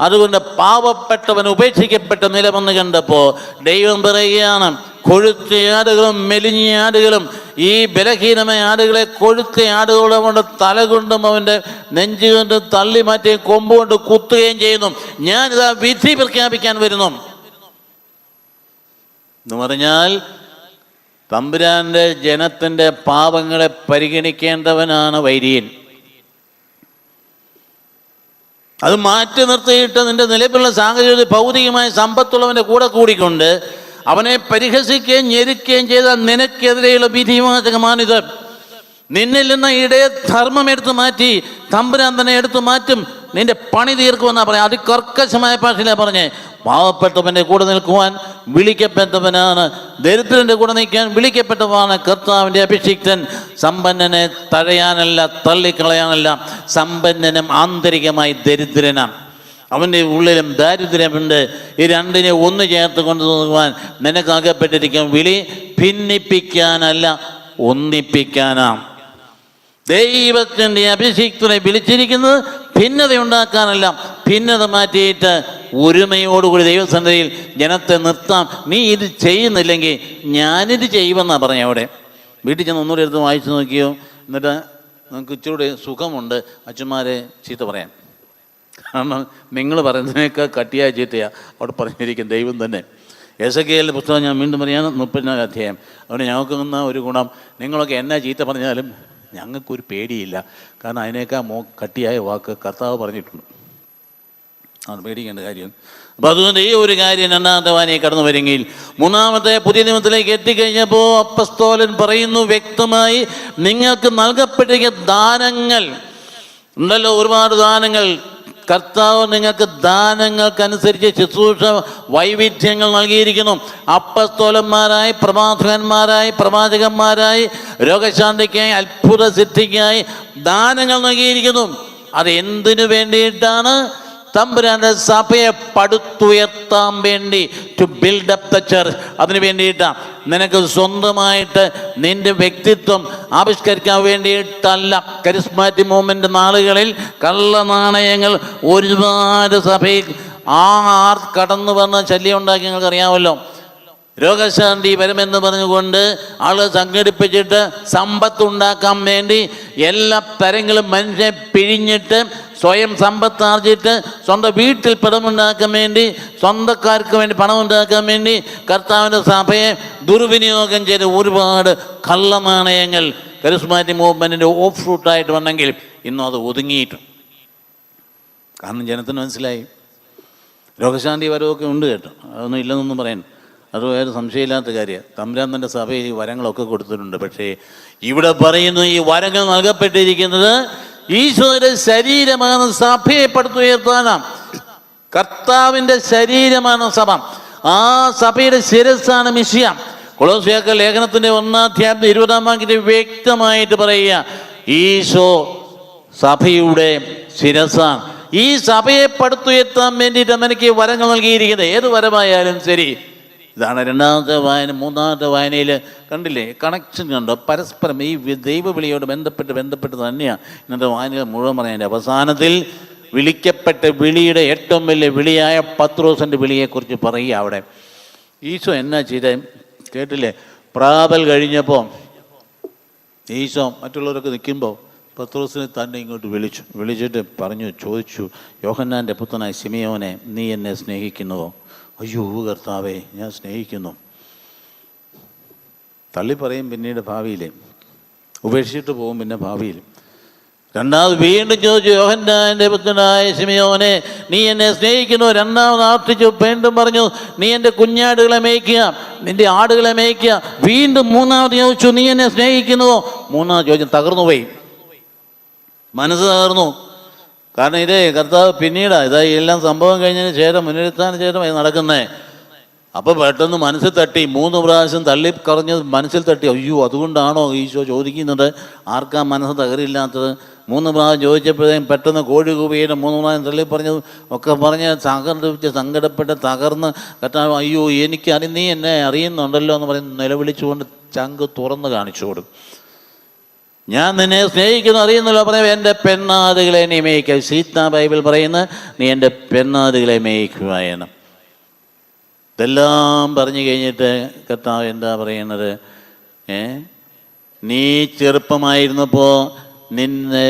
അതുകൊണ്ട് പാവപ്പെട്ടവൻ ഉപേക്ഷിക്കപ്പെട്ട നില വന്ന് കണ്ടപ്പോൾ ദൈവം പറയുകയാണ്, കൊഴുത്ത ആടുകളും മെലിഞ്ഞ ആടുകളും ഈ ബലഹീനമായ ആടുകളെ കൊഴുത്ത ആടുകളെ കൊണ്ട് തലകൊണ്ടും അവൻ്റെ നെഞ്ചുകൊണ്ട് തള്ളി മാറ്റി കൊമ്പുകൊണ്ട് കുത്തുകയും ചെയ്യുന്നു. ഞാനിതാ വിധി പ്രഖ്യാപിക്കാൻ വരുന്നു എന്ന് പറഞ്ഞാൽ, തമ്പുരാൻ്റെ ജനത്തിൻ്റെ പാപങ്ങളെ പരിഗണിക്കേണ്ടവനാണ് വൈദികൻ. അത് മാറ്റി നിർത്തിയിട്ട് നിന്റെ നിലവിലുള്ള സാഹചര്യ ഭൗതികമായ സമ്പത്തുള്ളവൻ്റെ കൂടെ കൂടിക്കൊണ്ട് അവനെ പരിഹസിക്കുകയും ഞെരുക്കുകയും ചെയ്ത നിനക്കെതിരെയുള്ള വിധിവാചകമാണിത്. നിന്നിൽ നിന്ന് ഇടയ ധർമ്മം എടുത്തു മാറ്റി തമ്പുരാൻ തന്നെ എടുത്തു മാറ്റും. നിന്റെ പണി തീർക്കുമെന്നാണ് പറയാം. അതികർക്കശമായ ഭാഷയിലാണ് പറഞ്ഞേ. പാവപ്പെട്ടവൻ്റെ കൂടെ നിൽക്കുവാൻ വിളിക്കപ്പെട്ടവനാണ്, ദരിദ്രൻ്റെ കൂടെ നിൽക്കാൻ വിളിക്കപ്പെട്ടവനാണ് കർത്താവിൻ്റെ അഭിഷിക്തൻ. സമ്പന്നനെ തഴയാനല്ല, തള്ളിക്കളയാനല്ല. സമ്പന്നനും ആന്തരികമായി ദരിദ്രനാണ്. അവൻ്റെ ഉള്ളിലും ദാരിദ്ര്യമുണ്ട്. ഈ രണ്ടിനെ ഒന്ന് ചേർത്ത് കൊണ്ടു നോക്കുവാൻ നിനക്കാകപ്പെട്ടിരിക്കും വിളി ഭിന്നിപ്പിക്കാനല്ല, ഒന്നിപ്പിക്കാനാണ്. ദൈവത്തിൻ്റെ അഭിഷിക്തനെ വിളിച്ചിരിക്കുന്നത് ഭിന്നത ഉണ്ടാക്കാനല്ല, ഭിന്നത മാറ്റിയിട്ട് ഒരുമയോടുകൂടി ദൈവസന്നിധിയിൽ ജനത്തെ നിർത്താം. നീ ഇത് ചെയ്യുന്നില്ലെങ്കിൽ ഞാനിത് ചെയ്യുമെന്നാണ് പറഞ്ഞത്. അവിടെ വീട്ടിൽ ചെന്ന് ഒന്നുകൂടെ എടുത്ത് വായിച്ചു നോക്കിയോ, എന്നിട്ട് നമുക്ക് ഇച്ചിരൂടെ സുഖമുണ്ട് അച്ഛന്മാരെ ചീത്ത പറയാം. കാരണം നിങ്ങൾ പറയുന്നതിനേക്കാൾ കട്ടിയായ ചീത്തയാണ് അവിടെ പറഞ്ഞിരിക്കും ദൈവം തന്നെ. എസെക്കിയേലിൻ്റെ പുസ്തകം ഞാൻ വീണ്ടും പറയാൻ 34 അധ്യായം. അതുകൊണ്ട് ഞങ്ങൾക്ക് നിന്ന ഒരു ഗുണം, നിങ്ങളൊക്കെ എന്നാ ചീത്ത പറഞ്ഞാലും ഞങ്ങൾക്കൊരു പേടിയില്ല. കാരണം അതിനേക്കാൾ കട്ടിയായ വാക്ക് കർത്താവ് പറഞ്ഞിട്ടുണ്ട്. ആണ് പേടിക്കേണ്ട കാര്യം. അപ്പം അതുകൊണ്ട് ഈ ഒരു കാര്യം രണ്ടാമത്തെ വായനയിൽ കടന്നു വരെങ്കിൽ, മൂന്നാമത്തെ പുതിയ നിയമത്തിലേക്ക് എത്തിക്കഴിഞ്ഞപ്പോൾ അപ്പസ്തോലൻ പറയുന്നു വ്യക്തമായി, നിങ്ങൾക്ക് നൽകപ്പെട്ടിരിക്കുന്ന ദാനങ്ങൾ ഉണ്ടല്ലോ, ഒരുപാട് ദാനങ്ങൾ. കർത്താവ് നിങ്ങൾക്ക് ദാനങ്ങൾക്കനുസരിച്ച് ശുശ്രൂഷ വൈവിധ്യങ്ങൾ നൽകിയിരിക്കുന്നു. അപ്പസ്തോലന്മാരായി, പ്രവാചകന്മാരായി, പ്രവാചകന്മാരായി, രോഗശാന്തിക്കായി, അത്ഭുത സിദ്ധിക്കായി ദാനങ്ങൾ നൽകിയിരിക്കുന്നു. അത് എന്തിനു വേണ്ടിയിട്ടാണ്? തമ്പുരാന്റെ സഭയെ പടുത്തുയർത്താൻ വേണ്ടി, to build up the church. അതിന് വേണ്ടിയിട്ടാണ്. നിനക്ക് സ്വന്തമായിട്ട് നിന്റെ വ്യക്തിത്വം ആവിഷ്കരിക്കാൻ വേണ്ടിയിട്ടല്ല. കരിസ്മാറ്റിക് മൂവ്മെന്റ് നാളുകളിൽ കള്ള നാണയങ്ങൾ ഒരുപാട് സഭയിൽ കടന്നു വന്ന ശല്യം ഉണ്ടാക്കി നിങ്ങൾക്ക് അറിയാമല്ലോ. രോഗശാന്തി വരുമെന്ന് പറഞ്ഞുകൊണ്ട് ആളുകൾ സംഘടിപ്പിച്ചിട്ട് സമ്പത്തുണ്ടാക്കാൻ വേണ്ടി എല്ലാ തരങ്ങളും മനുഷ്യനെ പിഴിഞ്ഞിട്ട് സ്വയം സമ്പത്താർജിച്ച് സ്വന്തം വീട്ടിൽ പണമുണ്ടാക്കാൻ വേണ്ടി, സ്വന്തക്കാർക്ക് വേണ്ടി പണം ഉണ്ടാക്കാൻ വേണ്ടി കർത്താവിൻ്റെ സഭയെ ദുർവിനിയോഗം ചെയ്ത് ഒരുപാട് കള്ളനാണയങ്ങൾ കരിസ്മാറ്റിക് മൂവ്മെൻറ്റിൻ്റെ ഓഫ് റൂട്ടായിട്ട് വന്നെങ്കിൽ ഇന്നും അത് ഒതുങ്ങിയിട്ടു. കാരണം ജനത്തിന് മനസ്സിലായി രോഗശാന്തി വരവൊക്കെ ഉണ്ട് കേട്ടോ, അതൊന്നും ഇല്ലെന്നൊന്നും പറയാൻ, അത് വേറെ സംശയമില്ലാത്ത കാര്യമാണ്. തമ്പുരാൻ തൻ്റെ സഭയിൽ ഈ വരങ്ങളൊക്കെ കൊടുത്തിട്ടുണ്ട്. പക്ഷേ ഇവിടെ പറയുന്നു ഈ വരങ്ങൾ നൽകപ്പെട്ടിരിക്കുന്നത് ഈശോയുടെ ശരീരമാണ്, സഭയെ പടുത്തുയർത്താനാണ്. കർത്താവിൻ്റെ ശരീരമാണ് സഭ. ആ സഭയുടെ ശിരസ്സാണ് മിശിഹ. കൊളോസ്യർക്ക് ലേഖനത്തിൻ്റെ 1-ാം അധ്യായം 20-ാം വാക്യത്തിൽ വ്യക്തമായിട്ട് പറയുക, ഈശോ സഭയുടെ ശിരസ്സാണ്. ഈ സഭയെ പടുത്തുയർത്താൻ വേണ്ടിയിട്ട് എനിക്ക് വരങ്ങൾ നൽകിയിരിക്കുന്നത്. ഏത് വരമായാലും ശരി. ഇതാണ് രണ്ടാമത്തെ വായന. മൂന്നാമത്തെ വായനയിൽ കണ്ടില്ലേ, കണക്ഷൻ കണ്ടോ? പരസ്പരം ഈ ദൈവവിളിയോട് ബന്ധപ്പെട്ട് തന്നെയാണ് ഇന്നത്തെ വായനകൾ മുഴുവൻ പറയാൻ. അവസാനത്തിൽ വിളിക്കപ്പെട്ട വിളിയുടെ ഏറ്റവും വലിയ വിളിയായ പത്രോസിൻ്റെ വിളിയെക്കുറിച്ച് പറയുക. അവിടെ ഈശോ എന്നാ ചെയ്ത കേട്ടില്ലേ? പ്രാതൽ കഴിഞ്ഞപ്പോൾ ഈശോ മറ്റുള്ളവരൊക്കെ നിൽക്കുമ്പോൾ പത്രോസിനെ തന്നെ ഇങ്ങോട്ട് വിളിച്ചിട്ട് ചോദിച്ചു, യോഹന്നാൻ്റെ പുത്രനായ ശിമയോനെ, നീ എന്നെ സ്നേഹിക്കുന്നുവോ? അയ്യോ കർത്താവേ, ഞാൻ സ്നേഹിക്കുന്നു. തള്ളി പറയും പിന്നീട് ഭാവിയിൽ, ഉപേക്ഷിച്ചിട്ട് പോകും പിന്നെ ഭാവിയിൽ. രണ്ടാമത് വീണ്ടും ചോദിച്ചു, യോഹന്നാൻ്റെ പുത്രനായ ശിമയോനെ, നീ എന്നെ സ്നേഹിക്കുന്നു? രണ്ടാമത് ആവർത്തിച്ചു, വീണ്ടും പറഞ്ഞു, നീ എൻ്റെ കുഞ്ഞാടുകളെ മേയ്ക്കുക, നിൻ്റെ ആടുകളെ മേയ്ക്കുക. വീണ്ടും മൂന്നാമത് ചോദിച്ചു, നീ എന്നെ സ്നേഹിക്കുന്നുവോ? മൂന്നാമത് ചോദിച്ചു, തകർന്നു പോയി, മനസ്സ് തകർന്നു. കാരണം ഇതേ കർത്താവ് പിന്നീടാണ്, ഇതായി എല്ലാം സംഭവം കഴിഞ്ഞതിന് ശേഷം, പുനരുത്ഥാന ശേഷം ഇത് നടക്കുന്നത്. അപ്പോൾ പെട്ടെന്ന് മനസ്സിൽ തട്ടി, 3 പ്രാവശ്യം തള്ളി കറഞ്ഞത് മനസ്സിൽ തട്ടി. അയ്യോ, അതുകൊണ്ടാണോ ഈശോ ചോദിക്കുന്നത്? ആർക്കാ മനസ്സ് തകരില്ലാത്തത്? 3 പ്രാവശ്യം ചോദിച്ചപ്പോഴേക്കും പെട്ടെന്ന് കോഴി കൂവിയുടെ 3 പ്രാവശ്യം തള്ളി പറഞ്ഞത് ഒക്കെ പറഞ്ഞ് സങ്കടപ്പെട്ട് തകർന്ന് കർത്താവ്, അയ്യോ എനിക്ക് നീ എന്നെ അറിയുന്നുണ്ടല്ലോ എന്ന് പറഞ്ഞ് നിലവിളിച്ചുകൊണ്ട് ചങ്ക് തുറന്ന് കാണിച്ചു കൊടുക്കും. ഞാൻ നിന്നെ സ്നേഹിക്കുന്നു, അറിയുന്നല്ലോ. പറയാം, എൻ്റെ പെണ്ണാടുകളെ നീ മേയ്ക്കുക. സീത്ത ബൈബിൾ പറയുന്നത് നീ എൻ്റെ പെണ്ണാടുകളെ മേയ്ക്കുക എന്ന്. ഇതെല്ലാം പറഞ്ഞു കഴിഞ്ഞിട്ട് കർത്താവ് എന്താ പറയുന്നത്? നീ ചെറുപ്പമായിരുന്നപ്പോൾ നിന്നെ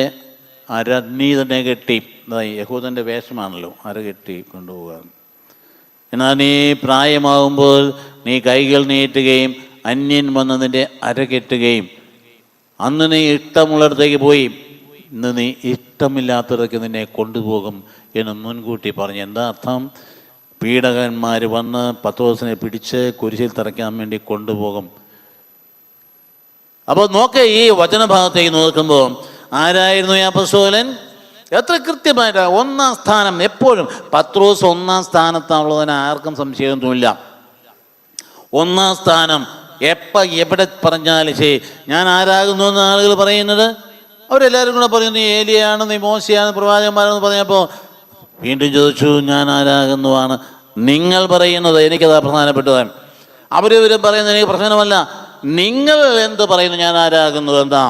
നീ തന്നെ കെട്ടി, യഹൂദൻ്റെ വേഷമാണല്ലോ, കെട്ടി കൊണ്ടുപോകുക. എന്നാൽ നീ പ്രായമാകുമ്പോൾ നീ കൈകൾ നീട്ടുകയും അന്യൻ വന്ന് നിൻ്റെ കെട്ടുകയും, അന്ന് നീ ഇഷ്ടമുള്ളിടത്തേക്ക് പോയി, ഇന്ന് നീ ഇഷ്ടമില്ലാത്തടത്തേക്ക് നിന്നെ കൊണ്ടുപോകും എന്ന് മുൻകൂട്ടി പറഞ്ഞു. എന്താ അർത്ഥം? പീഡകന്മാർ വന്ന് പത്രോസിനെ പിടിച്ച് കുരിശിൽ തറയ്ക്കാൻ വേണ്ടി കൊണ്ടുപോകും. അപ്പോൾ നോക്ക്, ഈ വചനഭാഗത്തേക്ക് നോക്കുമ്പോൾ ആരായിരുന്നു ഈ അപ്പസ്തോലൻ? എത്ര കൃത്യമായിട്ട് ഒന്നാം സ്ഥാനം എപ്പോഴും. പത്രോസ് ഒന്നാം സ്ഥാനത്താണുള്ളതിന് ആർക്കും സംശയമൊന്നുമില്ല. ഒന്നാം സ്ഥാനം എവിടെ പറഞ്ഞാലും ശരി. ഞാൻ ആരാകുന്നു എന്ന് ആളുകൾ പറയുന്നത്, അവരെല്ലാവരും കൂടെ പറയുന്നു ഏലിയാണ്, നീ മോശയാണ്, പ്രവാചകന്മാരെന്ന് പറഞ്ഞപ്പോൾ വീണ്ടും ചോദിച്ചു ഞാൻ ആരാകുന്നുവാണ് നിങ്ങൾ പറയുന്നത്? എനിക്കതാ പ്രധാനപ്പെട്ടതാണ്. അവരിവരും പറയുന്നത് എനിക്ക് പ്രശ്നമല്ല, നിങ്ങൾ എന്ത് പറയുന്നു ഞാൻ ആരാകുന്നു എന്താ?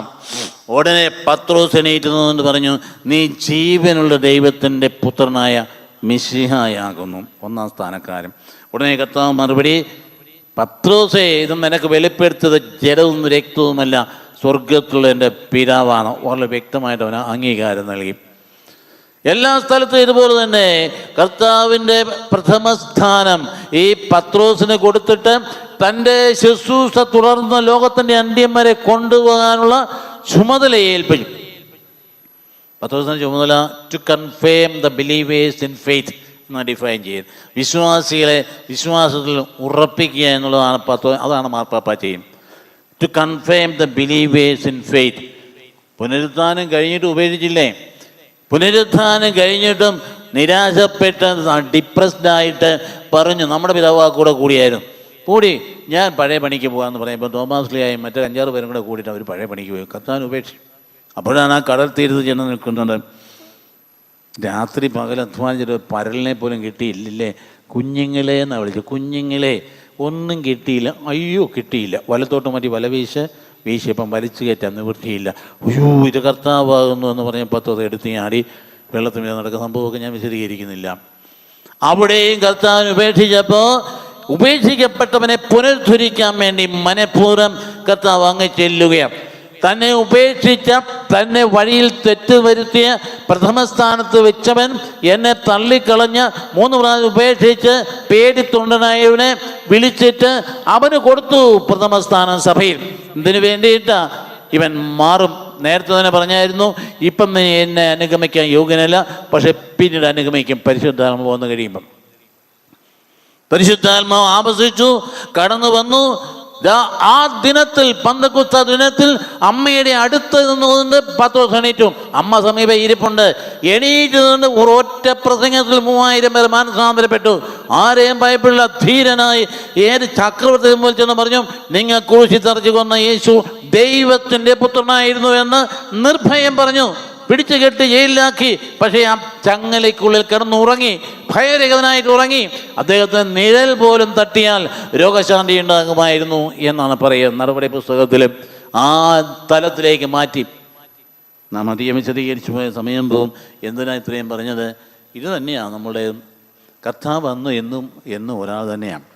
ഉടനെ പത്രോസ് എണീറ്റ് നിന്നുകൊണ്ട് പറഞ്ഞു, നീ ജീവനുള്ള ദൈവത്തിൻ്റെ പുത്രനായ മിശിഹായാകുന്നു. ഒന്നാം സ്ഥാനക്കാരൻ. ഉടനെ കർത്താവ് മറുപടി, പത്രോസേ, ഇത് നിനക്ക് വെളിപ്പെടുത്തത് ജഡവും രക്തവുമല്ല, സ്വർഗത്തിലുള്ള എൻ്റെ പിതാവാണ്. വളരെ വ്യക്തമായിട്ട് അവന് അംഗീകാരം നൽകി. എല്ലാ സ്ഥലത്തും ഇതുപോലെ തന്നെ കർത്താവിൻ്റെ പ്രഥമ സ്ഥാനം ഈ പത്രോസിന് കൊടുത്തിട്ട് തൻ്റെ ശുശ്രൂഷ തുടർന്ന് ലോകത്തിൻ്റെ അന്ത്യം വരെ കൊണ്ടുപോകാനുള്ള ചുമതലയെ ഏൽപ്പിച്ചു. പത്രോസിൻ്റെ ചുമതല to confirm the believers in faith എന്ന് ഡിഫൈൻ ചെയ്യും. വിശ്വാസികളെ വിശ്വാസത്തിൽ ഉറപ്പിക്കുക എന്നുള്ളതാണ് അതാണ് മാർപ്പാപ്പ ചെയ്യും. To confirm the believers in faith. പുനരുത്ഥാനം കഴിഞ്ഞിട്ട് ഉപേക്ഷിച്ചില്ലേ? പുനരുത്ഥാനം കഴിഞ്ഞിട്ടും നിരാശപ്പെട്ട് ഡിപ്രസ്ഡായിട്ട് പറഞ്ഞു, നമ്മുടെ പിതാവ് കൂടിയായിരുന്നു ഞാൻ പഴയ പണിക്ക് പോകാമെന്ന് പറയുമ്പോൾ തോമാസ് ലീയായും മറ്റേ 5-6 പേരും കൂടെ കൂടിയിട്ട് അവർ പഴയ പണിക്ക് പോയി. കർത്താവിനെ ഉപേക്ഷിച്ചു. അപ്പോഴാണ് ആ കടൽ തീരത്ത് ചെന്ന് നിൽക്കുന്നുണ്ട്. രാത്രി പകൽ അധ്വാനിച്ചിട്ട് പരലിനെ പോലും കിട്ടിയില്ലേ? കുഞ്ഞുങ്ങളെ എന്നാണ് വിളിച്ചത്. കുഞ്ഞുങ്ങളെ ഒന്നും കിട്ടിയില്ല. അയ്യോ കിട്ടിയില്ല. വലത്തോട്ട് മാറ്റി വല വീശിയപ്പം വലിച്ചു കയറ്റാൻ നിവൃത്തിയില്ല. അയ്യോ ഇത് കർത്താവാകുന്നു എന്ന് പറഞ്ഞപ്പോൾ അത് എടുത്ത് ആടി വെള്ളത്തിൽ మీద നടക്കുന്ന സംഭവമൊക്കെ ഞാൻ വിശദീകരിക്കുന്നില്ല. അവിടെയും കർത്താവിനെ ഉപേക്ഷിക്കപ്പെട്ടവനെ പുനരുദ്ധരിക്കാൻ വേണ്ടി മനഃപൂർവ്വം കർത്താവ് അങ്ങ് ചെല്ലുകയാണ്. തന്നെ ഉപേക്ഷിച്ച, തന്നെ വഴിയിൽ തെറ്റ് വരുത്തിയ, പ്രഥമ സ്ഥാനത്ത് വെച്ചവൻ എന്നെ തള്ളിക്കളഞ്ഞ് 3 പ്രാവശ്യം ഉപേക്ഷിച്ച് പേടിത്തൊണ്ടനായവനെ വിളിച്ചിട്ട് അവന് കൊടുത്തു പ്രഥമ സ്ഥാനം സഭയിൽ. ഇതിനു വേണ്ടിയിട്ട് ഇവൻ മാറും. നേരത്തെ തന്നെ പറഞ്ഞായിരുന്നു, ഇപ്പം എന്നെ അനുഗമിക്കാൻ യോഗ്യനല്ല, പക്ഷെ പിന്നീട് അനുഗമിക്കും പരിശുദ്ധാത്മാവ് വന്നു കഴിയുമ്പം. പരിശുദ്ധാത്മാവ് ആവസിച്ചു, കടന്നു വന്നു. ആ ദിനത്തിൽ, പന്തക്കുസ്ത ദിനത്തിൽ അമ്മയുടെ അടുത്ത് നിന്നുകൊണ്ട് പത്രോസ് എണീറ്റു. അമ്മ സമീപം ഇരിപ്പുണ്ട്. എണീറ്റ് നിന്ന് ഒരൊറ്റ പ്രസംഗത്തിൽ 3000 പേർ മാനസാന്തരപ്പെട്ടു. ആരെയും ഭയപ്പെടില്ല, ധീരനായി ഏത് ചക്രവർത്തി മുമ്പിൽ ചെന്ന് പറഞ്ഞു, നിങ്ങൾ ക്രൂശിൽ തറച്ചു കൊന്ന യേശു ദൈവത്തിൻ്റെ പുത്രനായിരുന്നു എന്ന് നിർഭയം പറഞ്ഞു. പിടിച്ചു കെട്ടി ജയിലിലാക്കി. പക്ഷേ ആ ചങ്ങലയ്ക്കുള്ളിൽ കിടന്നുറങ്ങി, ഭയരഹിതനായിട്ട് ഉറങ്ങി. അദ്ദേഹത്തിന് നിഴൽ പോലും തട്ടിയാൽ രോഗശാന്തി ഉണ്ടാകുമായിരുന്നു എന്നാണ് പറയുക. നടപടി പുസ്തകത്തിലും ആ തലത്തിലേക്ക് മാറ്റി. നാം അധികം വിശദീകരിച്ചു പോയ സമയം പോവും. എന്തിനാ ഇത്രയും പറഞ്ഞത്? ഇത് തന്നെയാണ് നമ്മുടെ കർത്താവ് അന്ന് എന്നും ഒരാൾ തന്നെയാണ്.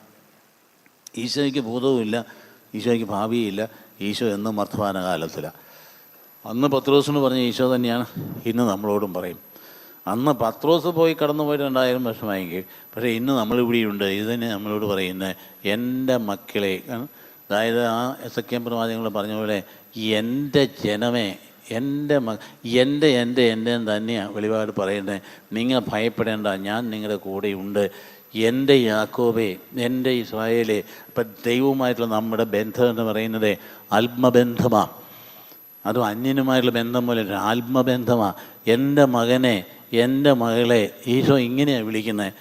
ഈശോയ്ക്ക് ഭൂതവുമില്ല, ഈശോയ്ക്ക് ഭാവിയില്ല. ഈശോ എന്നും വർത്തമാന കാലത്തിലാണ്. അന്ന് പത്രോസിന് പറഞ്ഞ ഈശോ തന്നെയാണ് ഇന്ന് നമ്മളോടും പറയും. അന്ന് പത്രോസ് പോയി കടന്നു പോയിട്ടുണ്ടായാലും വിഷമമായെങ്കിൽ, പക്ഷേ ഇന്ന് നമ്മളിവിടെയുണ്ട്. ഇത് തന്നെ നമ്മളോട് പറയുന്നത്, എൻ്റെ മക്കളെ, അതായത് ആ എസെക്കിയേൽ പ്രവാചകങ്ങൾ പറഞ്ഞ പോലെ എൻ്റെ ജനമേ, എൻ്റെ തന്നെയാണ് വെളിപാട് പറയുന്നത്. നിങ്ങൾ ഭയപ്പെടേണ്ട, ഞാൻ നിങ്ങളുടെ കൂടെയുണ്ട്. എൻ്റെ യാക്കോബേ, എൻ്റെ ഇസ്രായേലേ. ഇപ്പം ദൈവവുമായിട്ടുള്ള നമ്മുടെ ബന്ധം എന്ന് പറയുന്നത് ആത്മബന്ധമാണ്. അതും അന്യനുമായിട്ടുള്ള ബന്ധം പോലെ ആത്മബന്ധമാണ്. എൻ്റെ മകനെ, എൻ്റെ മകളെ ഈശോ ഇങ്ങനെയാണ് വിളിക്കുന്നത്.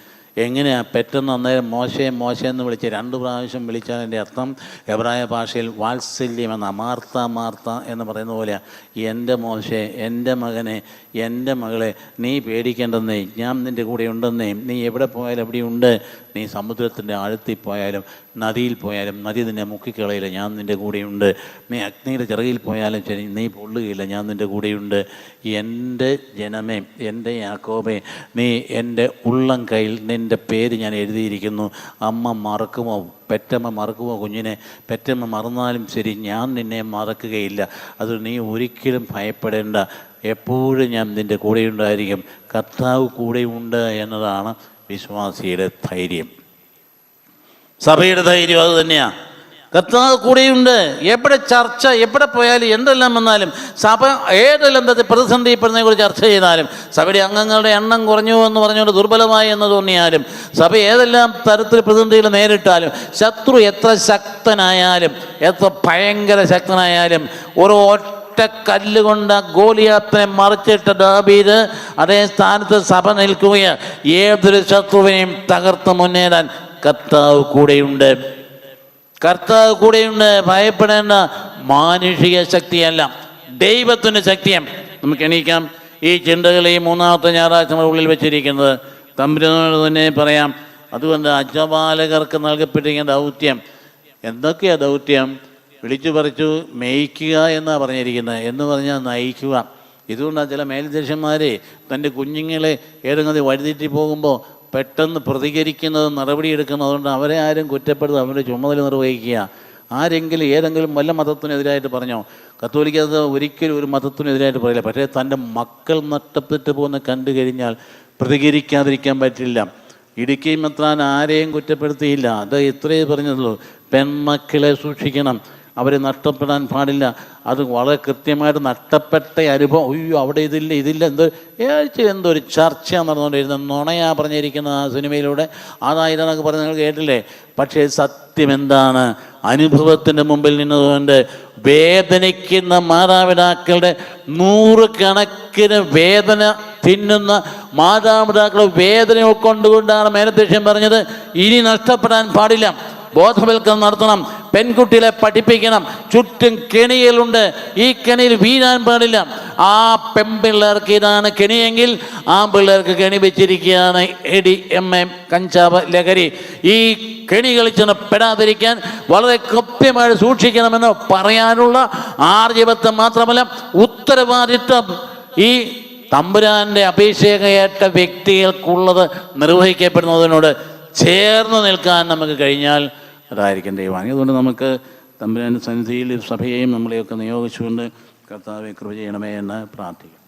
എങ്ങനെയാണ്? പെട്ടെന്ന് അന്നേരം മോശയെന്ന് വിളിച്ച് 2 പ്രാവശ്യം വിളിച്ചതിൻ്റെ അർത്ഥം എബ്രായ ഭാഷയിൽ വാത്സല്യം എന്ന മാർത്ത എന്ന് പറയുന്ന പോലെയാണ്. എൻ്റെ മോശെ, എൻ്റെ മകനെ, എൻ്റെ മകളെ, നീ പേടിക്കേണ്ടെന്നേ, ഞാൻ നിൻ്റെ കൂടെ ഉണ്ടെന്നേ. നീ എവിടെ പോയാലും എവിടെയുണ്ട്. നീ സമുദ്രത്തിൻ്റെ ആഴത്തിൽ പോയാലും നദിയിൽ പോയാലും നദി നിന്നെ മുക്കിക്കളയില്ല, ഞാൻ നിൻ്റെ കൂടെയുണ്ട്. നീ അഗ്നിയുടെ ചിറകിൽ പോയാലും ശരി, നീ പൊള്ളുകയില്ല, ഞാൻ നിൻ്റെ കൂടെയുണ്ട്. എൻ്റെ ജനമേ, എൻ്റെ യാക്കോബേ, നീ എൻ്റെ ഉള്ളം കയ്യിൽ നിൻ്റെ പേര് ഞാൻ എഴുതിയിരിക്കുന്നു. അമ്മ മറക്കുമോ? പെറ്റമ്മ മറക്കുമോ കുഞ്ഞിനെ? പെറ്റമ്മ മറന്നാലും ശരി, ഞാൻ നിന്നെ മറക്കുകയില്ല. അത് നീ ഒരിക്കലും ഭയപ്പെടേണ്ട. എപ്പോഴും ഞാൻ നിൻ്റെ കൂടെയുണ്ടായിരിക്കും. കർത്താവ് കൂടെയുണ്ട് എന്നതാണ് വിശ്വാസിയുടെ ധൈര്യം. സഭയുടെ ധൈര്യം അത് തന്നെയാണ്. കർത്താവ് കൂടെയുണ്ട്. എവിടെ ചർച്ച, എവിടെ പോയാലും എന്തെല്ലാം വന്നാലും, സഭ ഏതെല്ലാം പ്രതിസന്ധിപ്പെടുന്നതിനെക്കുറിച്ച് ചർച്ച ചെയ്താലും, സഭയുടെ അംഗങ്ങളുടെ എണ്ണം കുറഞ്ഞു എന്ന് പറഞ്ഞുകൊണ്ട് ദുർബലമായി എന്ന് തോന്നിയാലും, സഭ ഏതെല്ലാം തരത്തിൽ പ്രതിസന്ധികൾ നേരിട്ടാലും, ശത്രു എത്ര ശക്തനായാലും, എത്ര ഭയങ്കര ശക്തനായാലും, ഒരൊറ്റ ഒറ്റ കല്ലുകൊണ്ട് ഗോലിയാത്തിനെ മറിച്ചിട്ട ദാവീദ് അതേ സ്ഥാനത്ത് സഭ നിൽക്കുകയാണ്. ഏതൊരു ശത്രുവിനെയും തകർത്ത് മുന്നേറാൻ കർത്താവ് കൂടെയുണ്ട്. കർത്താവ് കൂടെയുണ്ട്. ഭയപ്പെടേണ്ട. മാനുഷിക ശക്തിയല്ല, ദൈവത്തിൻ്റെ ശക്തിയാണ്. നമുക്ക് എണീക്കാം. ഈ ചിന്തകൾ ഈ മൂന്നാമത്തെ ഞായറാഴ്ച നമ്മുടെ ഉള്ളിൽ വെച്ചിരിക്കുന്നത് തമ്പുരാനോട് തന്നെ പറയാം. അതുകൊണ്ട് അജപാലകർക്ക് നൽകപ്പെട്ടിരിക്കുന്ന ദൗത്യം എന്തൊക്കെയാണ്? ദൗത്യം വിളിച്ചു പറിച്ചു മേയ്ക്കുക എന്നാണ് പറഞ്ഞിരിക്കുന്നത്. എന്ന് പറഞ്ഞാൽ നയിക്കുക. ഇതുകൊണ്ടാണ് ചില മേൽദേശന്മാരെ തൻ്റെ കുഞ്ഞുങ്ങളെ ഏതെങ്കിലും വഴിതെറ്റി പോകുമ്പോൾ പെട്ടെന്ന് പ്രതികരിക്കുന്നതും നടപടിയെടുക്കുന്നതും. അതുകൊണ്ട് അവരെ ആരും കുറ്റപ്പെടുത്തുക, അവരുടെ ചുമതല നിർവഹിക്കുക. ആരെങ്കിലും ഏതെങ്കിലും വല്ല മതത്തിനെതിരായിട്ട് പറഞ്ഞോ? കത്തോലിക്കത് ഒരിക്കലും ഒരു മതത്തിനെതിരായിട്ട് പറയില്ല. പക്ഷേ തൻ്റെ മക്കൾ നഷ്ടപ്പെട്ടു പോകുന്ന കണ്ടു കഴിഞ്ഞാൽ പ്രതികരിക്കാതിരിക്കാൻ പറ്റില്ല. ഇടുക്കി മെത്രാൻ ആരെയും കുറ്റപ്പെടുത്തിയില്ല. അത് ഇത്രയേ പറഞ്ഞതുള്ളൂ. പെൺമക്കളെ സൂക്ഷിക്കണം, അവരെ നഷ്ടപ്പെടാൻ പാടില്ല. അത് വളരെ കൃത്യമായിട്ട് നഷ്ടപ്പെട്ട അനുഭവം. അയ്യോ അവിടെ ഇതില്ല എന്തോ ഒരു ചർച്ച നടന്നുകൊണ്ടിരുന്നത്. നുണയാ പറഞ്ഞിരിക്കുന്ന ആ സിനിമയിലൂടെ. അതായിരുന്നൊക്കെ പറഞ്ഞ് നിങ്ങൾ കേട്ടില്ലേ? പക്ഷേ സത്യം എന്താണ്? അനുഭവത്തിൻ്റെ മുമ്പിൽ നിന്നുകൊണ്ട് വേദനിക്കുന്ന മാതാപിതാക്കളുടെ 100 കണക്കിന് വേദന തിന്നുന്ന മാതാപിതാക്കളുടെ വേദന ഉൾക്കൊണ്ടുകൊണ്ടാണ് മേലധ്യക്ഷൻ പറഞ്ഞത്, ഇനി നഷ്ടപ്പെടാൻ പാടില്ല, ബോധവൽക്കരണം നടത്തണം, പെൺകുട്ടികളെ പഠിപ്പിക്കണം. ചുറ്റും കെണികളുണ്ട്, ഈ കെണിയിൽ വീഴാൻ പാടില്ല. ആ പെൺപിള്ളേർക്ക് ഇതാണ് കെണിയെങ്കിൽ ആ പിള്ളേർക്ക് കെണി വെച്ചിരിക്കുകയാണ് ADMA, കഞ്ചാവ്, ലഹരി. ഈ കെണികളിൽ ചെന്ന് പെടാതിരിക്കാൻ വളരെ കൃത്യമായി സൂക്ഷിക്കണമെന്ന് പറയാനുള്ള ആർജവത്വം മാത്രമല്ല ഉത്തരവാദിത്വം ഈ തമ്പുരാൻ്റെ അഭിഷേകയേറ്റ വ്യക്തികൾക്കുള്ളത് നിർവഹിക്കപ്പെടുന്നതിനോട് ചേർന്ന് നിൽക്കാൻ നമുക്ക് കഴിഞ്ഞാൽ അതായിരിക്കും ദൈവം. അതുകൊണ്ട് നമുക്ക് തമ്പുരാൻ്റെ സന്നിധിയിൽ സഭയെയും നമ്മളെയൊക്കെ നിയോഗിച്ചുകൊണ്ട് കർത്താവെ കൃപ ചെയ്യണമേ എന്ന് പ്രാർത്ഥിക്കും.